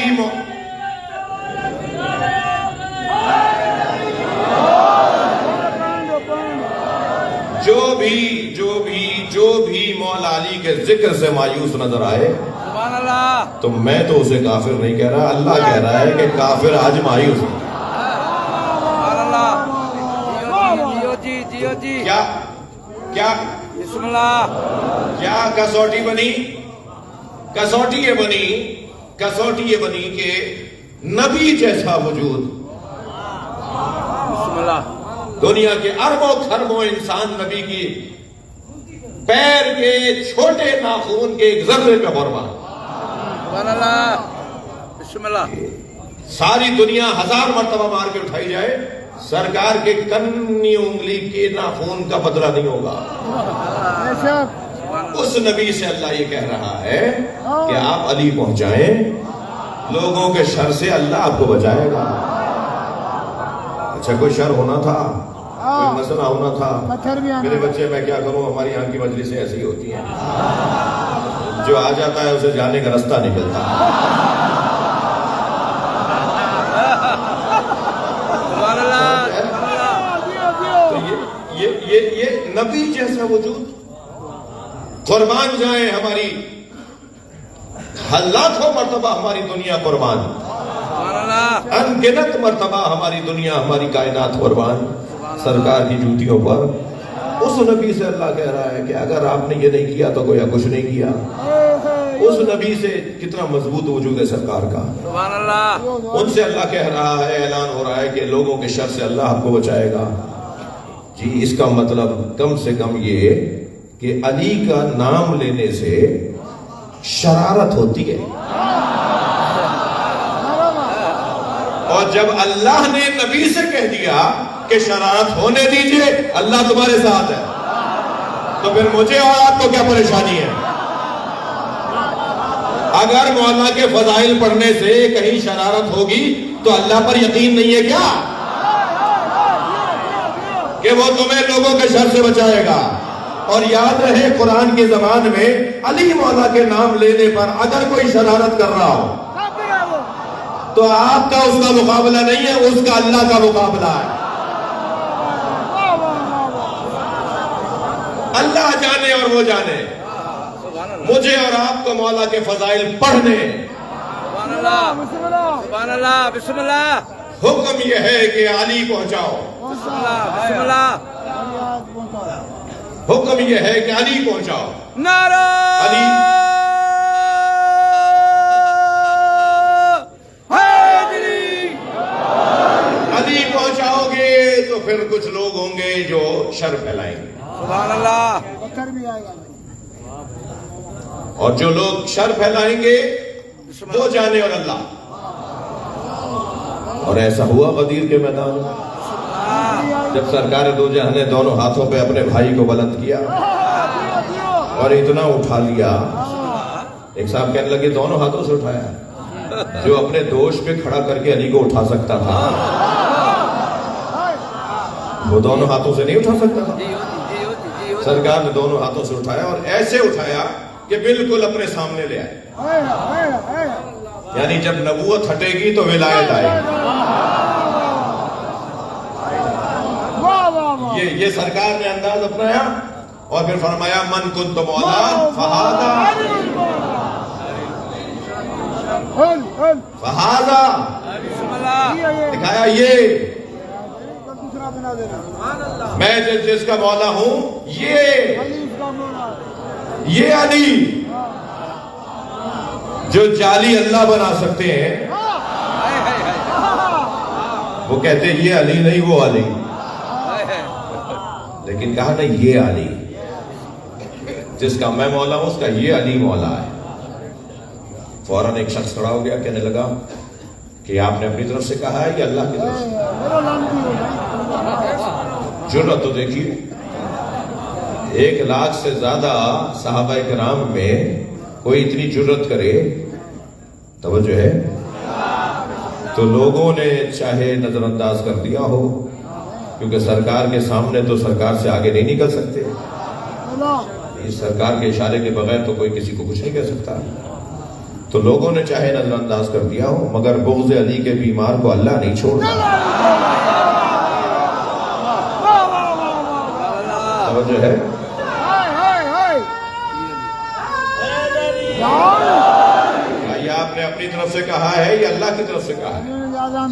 A: علی کے ذکر سے مایوس نظر آئے
B: سبحان اللہ
A: تو میں تو اسے کافر نہیں کہہ رہا، اللہ کہہ رہا ہے کہ کافر آج مایوس ہے۔
B: سبحان اللہ جیو جی جیو جی
A: کیا کیا
B: بسم اللہ
A: کیا کسوٹی بنی؟ کسوٹی یہ بنی کہ نبی جیسا وجود،
B: بسم اللہ
A: دنیا کے اربوں خربوں انسان نبی کی پیر کے چھوٹے ناخون کے ایک ذرے پہ قربان،
B: سبحان اللہ بسم اللہ
A: ساری دنیا 1000 مرتبہ مار کے اٹھائی جائے، سرکار کے کنی انگلی کے ناخون کا بدلہ نہیں ہوگا۔ اس نبی سے اللہ یہ کہہ رہا ہے کہ آپ علی پہنچائیں، لوگوں کے شر سے اللہ آپ کو بچائے گا۔ اچھا کوئی شر ہونا تھا، کوئی مسئلہ ہونا تھا، میرے بچے میں کیا کروں، ہماری یہاں کی مجلسیں ایسی ہی ہوتی ہیں، جو آ جاتا ہے اسے جانے کا راستہ نہیں ملتا۔
B: سبحان اللہ
A: تو یہ نبی جیسا وجود، قربان جائیں ہماری لاکھوں مرتبہ ہماری دنیا قربان،
B: سبحان اللہ
A: ان گنت مرتبہ ہماری دنیا ہماری کائنات قربان سرکار کی جوتیوں پر۔ اس نبی سے اللہ کہہ رہا ہے کہ اگر آپ نے یہ نہیں کیا تو گویا کچھ نہیں کیا۔ اس نبی سے کتنا مضبوط وجود ہے سرکار کا،
B: سبحان اللہ
A: ان سے اللہ کہہ رہا ہے، اعلان ہو رہا ہے کہ لوگوں کے شر سے اللہ آپ کو بچائے گا۔ جی اس کا مطلب کم سے کم یہ کہ علی کا نام لینے سے شرارت ہوتی ہے، اور جب اللہ نے نبی سے کہہ دیا کہ شرارت ہونے دیجئے، اللہ تمہارے ساتھ ہے، تو پھر مجھے اور آپ کو کیا پریشانی ہے؟ اگر مولا کے فضائل پڑھنے سے کہیں شرارت ہوگی تو اللہ پر یقین نہیں ہے کیا کہ وہ تمہیں لوگوں کے شر سے بچائے گا؟ اور یاد رہے قرآن کی زبان میں علی مولا کے نام لینے پر اگر کوئی شرارت کر رہا ہو تو آپ کا اس کا مقابلہ نہیں ہے، اس کا اللہ کا مقابلہ ہے۔ اللہ جانے اور وہ جانے، مجھے اور آپ کو مولا کے فضائل پڑھنے،
B: سبحان اللہ سبحان اللہ بسم اللہ
A: حکم یہ ہے کہ علی پہنچاؤ،
B: بسم اللہ بسم اللہ
A: حکم یہ ہے کہ علی پہنچاؤ۔
B: نعرہ
A: علی
B: حیدری
A: علی پہنچاؤ گے تو پھر کچھ لوگ ہوں گے جو شر پھیلائیں گے،
B: سبحان اللہ
A: اور جو لوگ شر پھیلائیں گے وہ جانے اور اللہ۔ اور ایسا ہوا غدیر کے میدان میں جب سرکار دو جہاں نے دونوں ہاتھوں پہ اپنے بھائی کو بلند کیا اور اتنا اٹھا لیا، ایک صاحب کہنے لگے دونوں ہاتھوں سے اٹھایا، جو اپنے دوش پہ کھڑا کر کے علی کو اٹھا سکتا تھا وہ دونوں ہاتھوں سے نہیں اٹھا سکتا تھا۔ سرکار نے دونوں ہاتھوں سے اٹھایا اور ایسے اٹھایا کہ بالکل اپنے سامنے لے آئے، یعنی جب نبوت ہٹے گی تو ولایت آئے گی۔ یہ سرکار نے انداز اپنایا اور پھر فرمایا من کنت مولا فہذا فہذا،
B: بسم اللہ
A: دکھایا یہ میں جس کا مولا ہوں، یہ علی جو جعلی اللہ بنا سکتے ہیں، وہ کہتے ہیں یہ علی نہیں وہ علی، لیکن کہا نا یہ علی جس کا میں مولا ہوں، اس کا یہ علی مولا ہے۔ فوراً ایک شخص کھڑا ہو گیا، کہنے لگا کہ آپ نے اپنی طرف سے کہا ہے یا اللہ کی طرف سے؟ جرأت تو دیکھیے، 1 لاکھ سے زیادہ صحابہ کرام میں کوئی اتنی جرأت کرے، توجہ ہے، تو لوگوں نے چاہے نظر انداز کر دیا ہو، کیونکہ سرکار کے سامنے تو سرکار سے آگے نہیں نکل سکتے، اس سرکار کے اشارے کے بغیر تو کوئی کسی کو کچھ نہیں کہہ سکتا، تو لوگوں نے چاہے نظر انداز کر دیا ہو، مگر بغض علی کے بیمار کو اللہ نہیں چھوڑتا۔ توجہ ہے،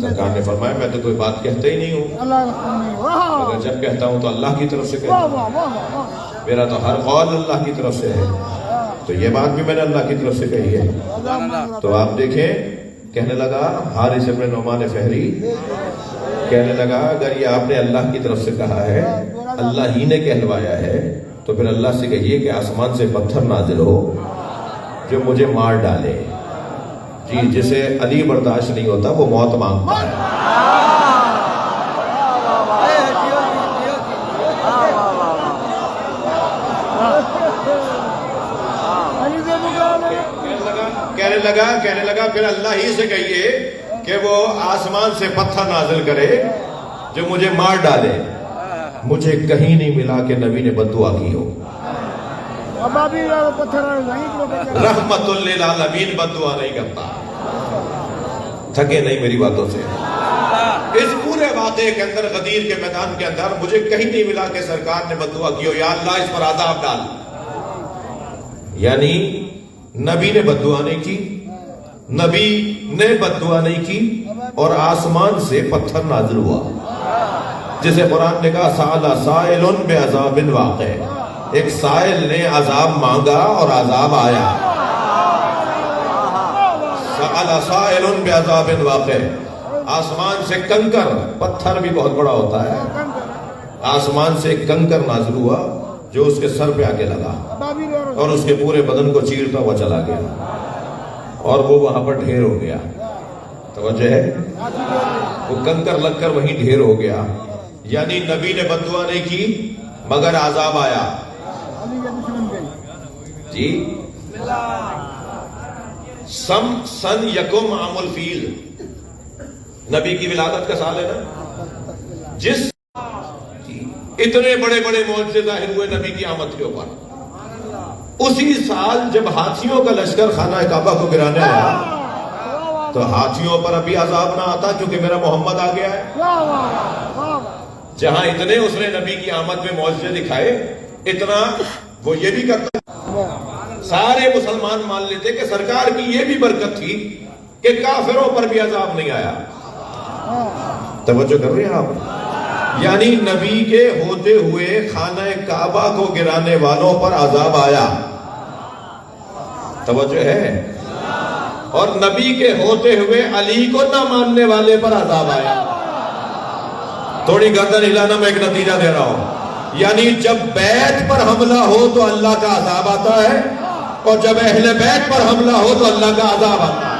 A: سرکار نے فرمایا میں تو کوئی بات کہتا ہی نہیں ہوں، اگر جب کہتا ہوں تو اللہ کی طرف سے کہتا ہوں، میرا تو ہر قول اللہ کی طرف سے ہے، تو یہ بات بھی میں نے اللہ کی طرف سے کہی ہے۔ تو آپ دیکھیں، کہنے لگا حارث ابن نعمان فہری کہنے لگا اگر یہ آپ نے اللہ کی طرف سے کہا ہے، اللہ ہی نے کہلوایا ہے، تو پھر اللہ سے کہیے کہ آسمان سے پتھر نازل ہو جو مجھے مار ڈالے۔ جی، جسے علی برداشت نہیں ہوتا وہ موت مانگتا ہے۔ کہنے لگا پھر اللہ ہی سے کہیے کہ وہ آسمان سے پتھر نازل کرے جو مجھے مار ڈالے۔ مجھے کہیں نہیں ملا کہ نبی نے بد دعا کی ہو۔ رحمت للعالمین بد دعا نہیں کرتا، تھکے نہیں میری باتوں سے۔ اس پورے واقعے کے اندر، غدیر کے میدان کے اندر، مجھے کہیں نہیں ملا کہ سرکار نے بد دعا کی ہو یا اللہ اس پر عذاب ڈال۔ یعنی نبی نے بد دعا نہیں کی، نبی نے بد دعا نہیں کی، اور آسمان سے پتھر نازل ہوا، جسے قرآن نے کہا سأل سائل بعذاب واقع، ایک سائل نے عذاب مانگا اور عذاب آیا۔ سأل سائل بعذاب واقع، آسمان سے کنکر، پتھر بھی بہت بڑا ہوتا ہے، آسمان سے کنکر نازل ہوا جو اس کے سر پہ آ کے لگا اور اس کے پورے بدن کو چیرتا ہوا چلا گیا، اور وہ وہاں پر ڈھیر ہو گیا۔ توجہ ہے، وہ کنکر لگ کر وہیں ڈھیر ہو گیا۔ یعنی نبی نے بد دعا نہیں کی مگر عذاب آیا۔ جی، سن یکم عام الفیل، نبی کی ولادت کا سال ہے نا، جس اتنے بڑے بڑے معجزے ظاہر ہوئے نبی کی آمد کے اوپر، اسی سال جب ہاتھیوں کا لشکر خانہ کعبہ کو گرانے آیا تو ہاتھیوں پر ابھی عذاب نہ آتا کیونکہ میرا محمد آ گیا ہے۔ جہاں اتنے اس نے نبی کی آمد میں معجزے دکھائے، اتنا وہ یہ بھی کرتا، سارے مسلمان مان لیتے کہ سرکار کی یہ بھی برکت تھی کہ کافروں پر بھی عذاب نہیں آیا۔ توجہ کر رہے ہیں آپ؟ یعنی نبی کے ہوتے ہوئے خانہ کعبہ کو گرانے والوں پر عذاب آیا۔ توجہ ہے؟ اور نبی کے ہوتے ہوئے علی کو نہ ماننے والے پر عذاب آیا۔ تھوڑی گردن ہلانا، میں ایک نتیجہ دے رہا ہوں، یعنی جب بیت پر حملہ ہو تو اللہ کا عذاب آتا ہے، اور جب اہل بیت پر حملہ ہو تو اللہ کا عذاب آتا ہے۔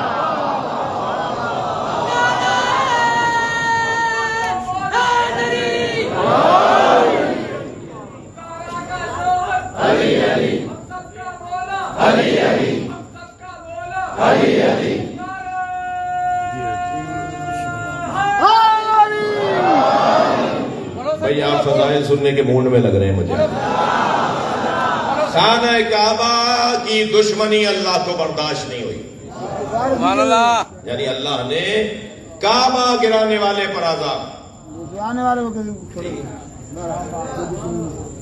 A: بھئی آپ فضائل سننے کے موڈ میں لگ رہے ہیں مجھے۔ خانہ کعبہ کی دشمنی اللہ کو برداشت نہیں ہوئی، یعنی اللہ نے کعبہ گرانے والے پر عذاب،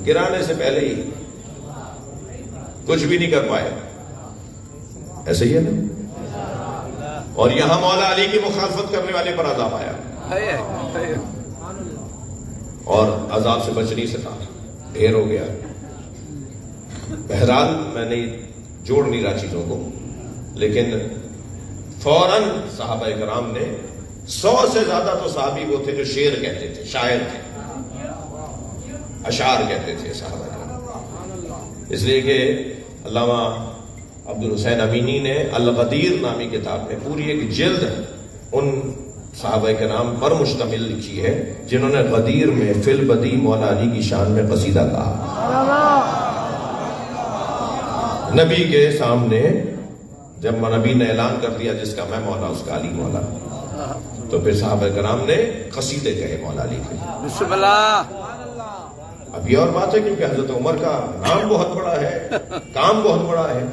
A: گرانے سے پہلے ہی کچھ بھی نہیں کر پائے، ایسے ہی ہے نا۔ اور یہاں مولا علی کی مخالفت کرنے والے پر عذاب آیا، اور عذاب سے بچ نہیں سکا، ڈھیر ہو گیا۔ بہرحال میں نے جوڑ نہیں رہا چیزوں کو، لیکن فوراً صحابہ کرام نے 100 سے زیادہ تو صحابی وہ تھے جو شعر کہتے تھے، شاعر تھے، اشعار کہتے تھے صحابہ کرام۔ اس لیے کہ علامہ عبد الحسین امینی نے الغدیر نامی کتاب میں پوری ایک جلد ان صحابہ کرام پر مشتمل لکھی ہے جنہوں نے غدیر میں فی البدی مولا علی کی شان میں قصیدہ کہا۔ نبی کے سامنے جب نبی نے اعلان کر دیا جس کا میں مولا اس کا علی مولا، تو پھر صحابہ کرام نے قصیدے کہے مولا علی کے۔
B: بسم اللہ۔
A: اب یہ اور بات ہے کیونکہ حضرت عمر کا نام بہت بڑا ہے، کام بہت بڑا ہے،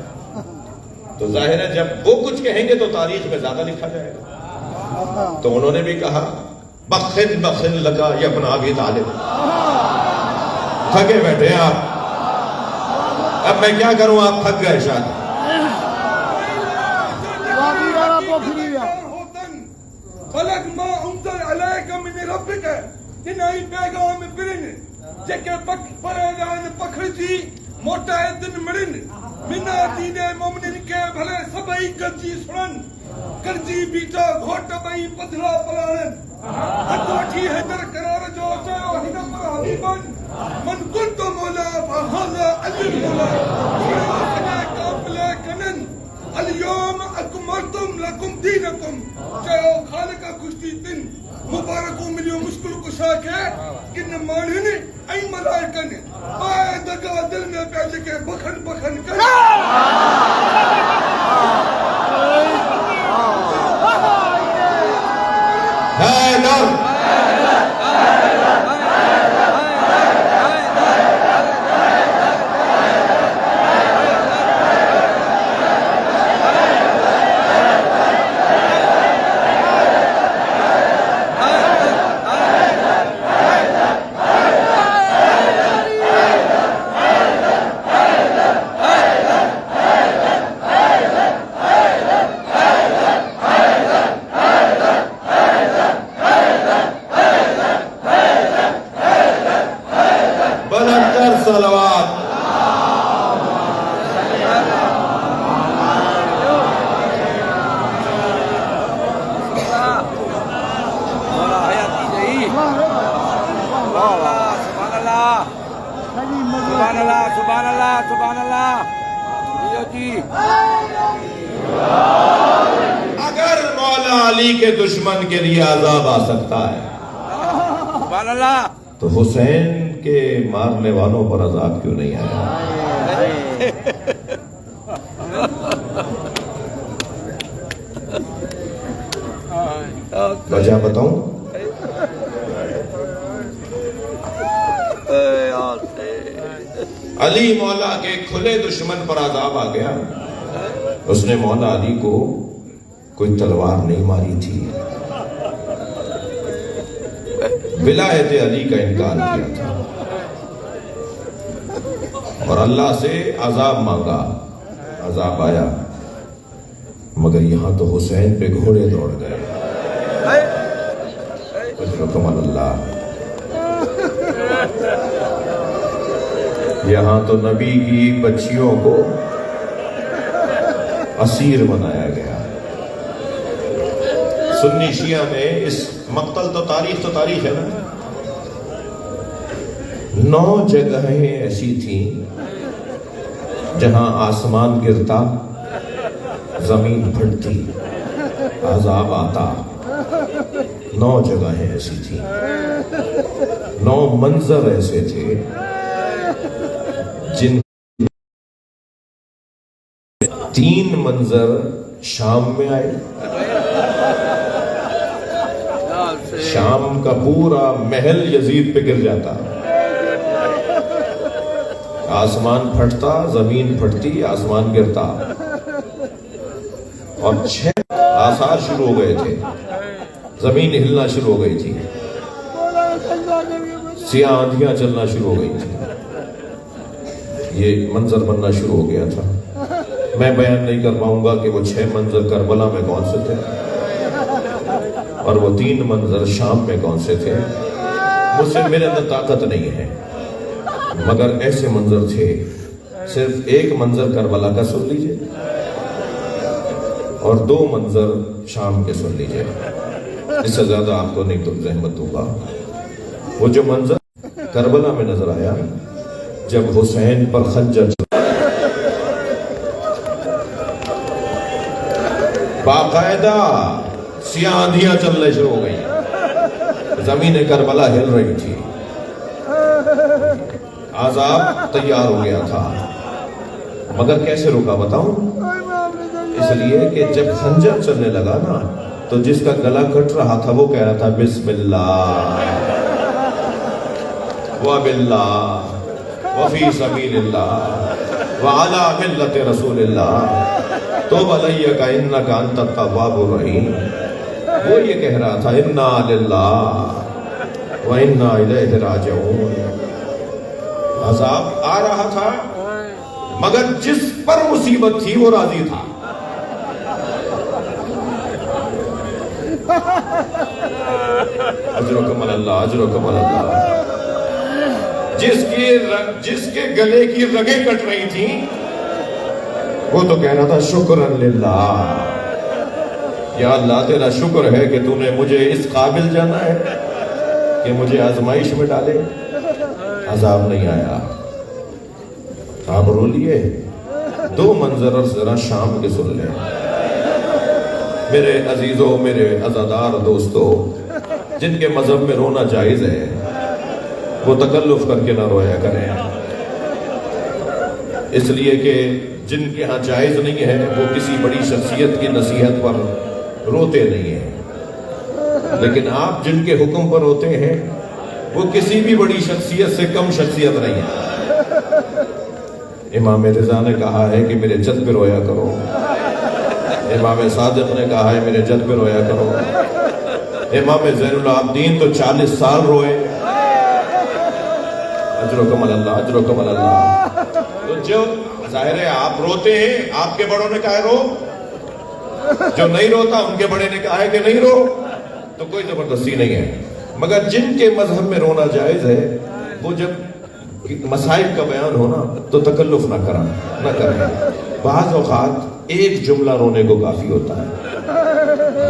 A: تو ظاہر ہے جب وہ کچھ کہیں گے تو تاریخ میں زیادہ لکھا جائے گا۔ تو انہوں نے بھی کہا بخن بخن لگا یہ اپنا ابھی طالب، تھکے بیٹھے ہیں آپ، اب میں کیا کروں، آپ تھک گئے شاید۔
B: بلغ ما انزل عليك من ربك تنائي پیغام برن جيڪي پريگان پکڙجي موٽائي دن مرن منا دين مومنن کي ڀلي سڀئي گرجي سڻن گرجي بيٺا گھوٽ ٻئي پٿرا پلانن هٿ وٺي حيدر قرار جو چيو هن پر حبيبن من كنت مولا فهذا علي مولا سنا قابل کنن اليوم اكملتم لكم دينكم چيو خالق خوشتي دن مبارڪو مليو مشڪل ڪشا کي کن ماڻهن ۽ ملائڪن پائے دگا دل ۾ پيا جيڪي بخن بخن ڪن
A: حیدر صلوات
B: سبحان اللہ
A: اگر مولا علی کے دشمن کے لیے عذاب آ سکتا ہے
B: سبحان اللہ
A: تو حسین کے مارنے والوں پر عذاب کیوں نہیں آیا؟ وجہ بتاؤں؟ علی مولا کے کھلے دشمن پر عذاب آ گیا. اس نے مولا علی کو کوئی تلوار نہیں ماری تھی, ولایت علی کا انکار کیا تھا اور اللہ سے عذاب مانگا. عذاب آیا مگر یہاں تو حسین پہ گھوڑے دوڑ گئے. اجرکم اللہ, یہاں تو نبی کی بچیوں کو اسیر بنایا گیا. سنی شیعہ میں اس مقتل تو تاریخ ہے نا, 9 جگہیں ایسی تھیں جہاں آسمان گرتا, زمین پھٹتی, عذاب آتا. 9 جگہیں ایسی تھیں, 9 منظر ایسے تھے جن 3 منظر شام میں آئے. شام کا پورا محل یزید پہ گر جاتا, آسمان پھٹتا, زمین پھٹتی, آسمان گرتا. اور 6 آثار شروع ہو گئے تھے, زمین ہلنا شروع ہو گئی تھی, سیاہ آندھیاں چلنا شروع ہو گئی تھی. یہ منظر بننا شروع ہو گیا تھا. میں بیان نہیں کر پاؤں گا کہ وہ 6 منظر کربلا میں کون سے تھے اور وہ 3 منظر شام میں کون سے تھے. مجھ سے میرے اندر طاقت نہیں ہے, مگر ایسے منظر تھے. صرف 1 منظر کربلا کا سن لیجئے اور 2 منظر شام کے سن لیجئے, اس سے زیادہ آپ کو نہیں تو زحمت دوں گا. وہ جو منظر کربلا میں نظر آیا جب حسین پر خنجر باقاعدہ سیاہ آندھیاں چلنے شروع ہو گئی, زمین کربلا ہل رہی تھی, عذاب تیار ہو گیا تھا. مگر کیسے رکا بتاؤں؟ اس لیے کہ جب خنجر چلنے لگا نا تو جس کا گلا کٹ رہا تھا وہ کہہ رہا تھا بسم اللہ وباللہ وفی سبیل اللہ وعلی ملت رسول اللہ توب علیک انک انت التواب الرحیم. وہ یہ کہہ رہا تھا انا للہ وانا الیہ راجعون. عذاب آ رہا تھا مگر جس پر مصیبت تھی وہ راضی تھا. اجرکم اللہ، اجرکم اللہ۔ جس کے گلے کی رگیں کٹ رہی تھیں وہ تو کہہ رہا تھا شکرن للہ، یا اللہ تیرا شکر ہے کہ تو نے مجھے اس قابل جانا ہے کہ مجھے آزمائش میں ڈالے، عذاب نہیں آیا۔ آپ رو لیے؟ دو منظر ذرا شام کے سن لیں میرے عزیزوں، میرے عزادار دوستو۔ جن کے مذہب میں رونا جائز ہے وہ تکلف کر کے نہ رویا کریں، اس لیے کہ جن کے ہاں جائز نہیں ہے وہ کسی بڑی شخصیت کی نصیحت پر روتے نہیں ہیں، لیکن آپ جن کے حکم پر روتے ہیں وہ کسی بھی بڑی شخصیت سے کم شخصیت نہیں ہے۔ امام رضا نے کہا ہے کہ میرے جد پہ رویا کرو، امام صادق نے کہا ہے میرے جد پہ رویا کرو، امام زین العابدین تو 40 سال روئے۔ اجرکم اللہ، اجرکم اللہ۔ تو جو ظاہر ہے آپ روتے ہیں، آپ کے بڑوں نے کہا ہے رو، جو نہیں روتا ان کے بڑے نے کہا ہے کہ نہیں رو، تو کوئی زبردستی نہیں ہے۔ مگر جن کے مذہب میں رونا جائز ہے وہ جب مسائل کا بیان ہونا تو تکلف نہ کریں۔ بعض اوقات ایک جملہ رونے کو کافی ہوتا ہے،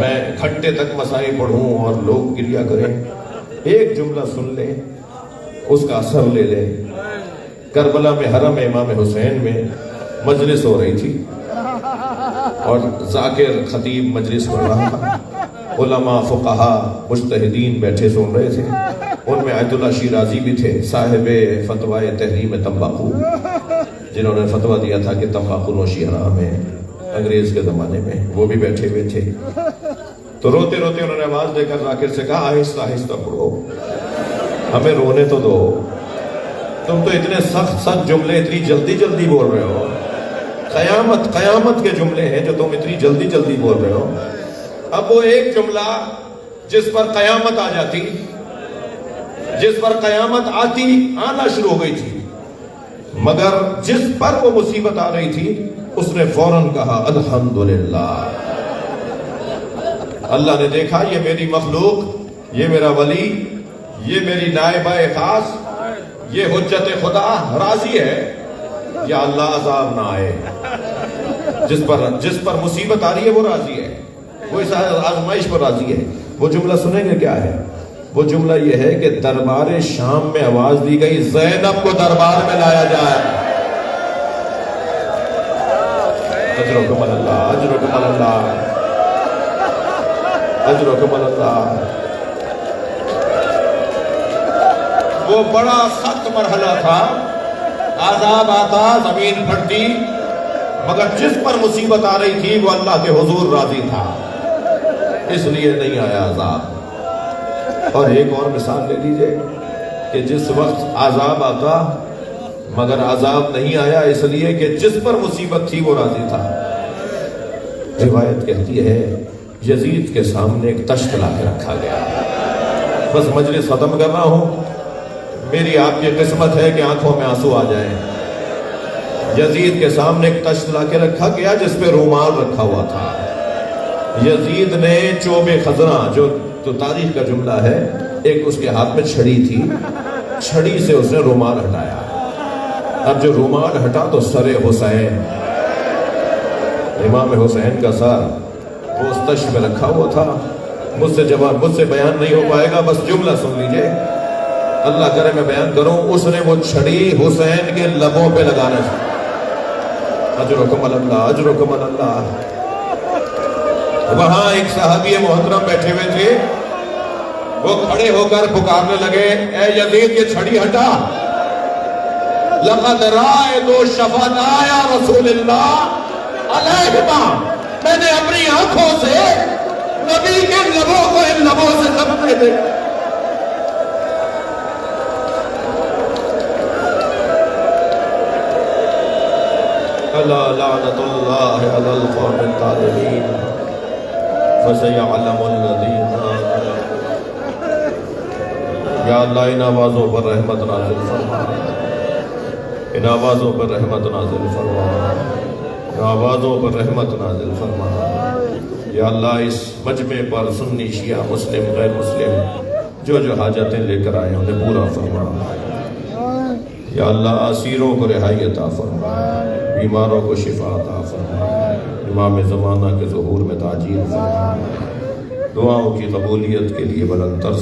A: میں گھنٹے تک مسائل پڑھوں اور لوگ گریہ کریں، ایک جملہ سن لیں، اس کا اثر لے لیں۔ کربلا میں حرم امام حسین میں مجلس ہو رہی تھی اور ذاکر خطیب مجلس پڑھ رہا تھا، علماء فقہا مجتہدین بیٹھے سن رہے تھے، ان میں آیت اللہ شیرازی بھی تھے، صاحب فتوی تحریم تمباکو، جنہوں نے فتویٰ دیا تھا کہ تمباکو نوشی حرام ہے انگریز کے زمانے میں، وہ بھی بیٹھے ہوئے تھے۔ تو روتے روتے انہوں نے آواز دے کر ذاکر سے کہا آہستہ آہستہ پڑھو، ہمیں رونے تو دو، تم تو اتنے سخت جملے اتنی جلدی جلدی بول رہے ہو، قیامت کے جملے ہیں جو تم اتنی جلدی جلدی بول رہے ہو۔ اب وہ ایک جملہ جس پر قیامت آ جاتی، جس پر قیامت آنا شروع ہو گئی تھی، مگر جس پر وہ مصیبت آ رہی تھی اس نے فوراً کہا الحمدللہ۔ اللہ نے دیکھا یہ میری مخلوق، یہ میرا ولی، یہ میری نائبہ خاص، یہ حجت خدا راضی ہے، یا اللہ عذاب نہ آئے۔ جس پر مصیبت آ رہی ہے وہ راضی ہے، وہ اس آزمائش پر راضی ہے۔ وہ جملہ سنیں گے کیا ہے؟ وہ جملہ یہ ہے کہ دربار شام میں آواز دی گئی زینب کو دربار میں لایا جائے۔ اجرکم اللہ، اجرکم اللہ، اجرکم اللہ۔ وہ بڑا سخت مرحلہ تھا، عذاب آتا، زمین پھٹتی، مگر جس پر مصیبت آ رہی تھی وہ اللہ کے حضور راضی تھا، اس لیے نہیں آیا عذاب۔ اور ایک اور مثال لے لیجئے کہ جس وقت عذاب آتا مگر عذاب نہیں آیا اس لیے کہ جس پر مصیبت تھی وہ راضی تھا۔ روایت کہتی ہے یزید کے سامنے ایک تشت لا کے رکھا گیا۔ بس مجلس ختم کر رہا ہوں، میری آپ کی قسمت ہے کہ آنکھوں میں آنسو آ جائیں۔ یزید کے سامنے ایک تشت لا کے رکھا گیا جس پہ رومال رکھا ہوا تھا۔ یزید نے چوب خزرہ، جو تاریخ کا جملہ ہے، ایک اس کے ہاتھ میں چھڑی تھی، چھڑی سے اس نے رومال ہٹایا۔ اب جو رومال ہٹا تو سر حسین، امام حسین کا سر وہ اس تشت میں رکھا ہوا تھا۔ مجھ سے بیان نہیں ہو پائے گا، بس جملہ سن لیجئے، اللہ کرے میں بیان کروں۔ اس نے وہ چھڑی حسین کے لبوں پہ لگانا تھا۔ اجرکم اللہ، اجرکم اللہ۔ وہاں ایک صحابی محترم بیٹھے ہوئے تھے، وہ کھڑے ہو کر پکارنے لگے اے یزید یہ چھڑی ہٹا، لقد رأیت شفتایا رسول اللہ علیہما، میں نے اپنی آنکھوں سے نبی کے لبوں کو ان لبوں سے لپٹے دیکھا۔ الا لعنت اللہ علی القوم الظالمین فسيعلم الذين۔ یا اللہ ان آوازوں پر رحمت نازل فرما، ان آوازوں پر رحمت نازل فرما، ان آوازوں پر رحمت نازل فرما۔ یا اللہ اس مجمع پر سنی شیعہ مسلم غیر مسلم جو جو حاجتیں لے کر آئے انہیں پورا فرما. یا اللہ اسیروں کو رہائی عطا فرما، بیماروں کو شفا عطا فرما، امام زمانہ کے ظہور میں تاجیل فرما. دعاؤں کی قبولیت کے لیے بلند تر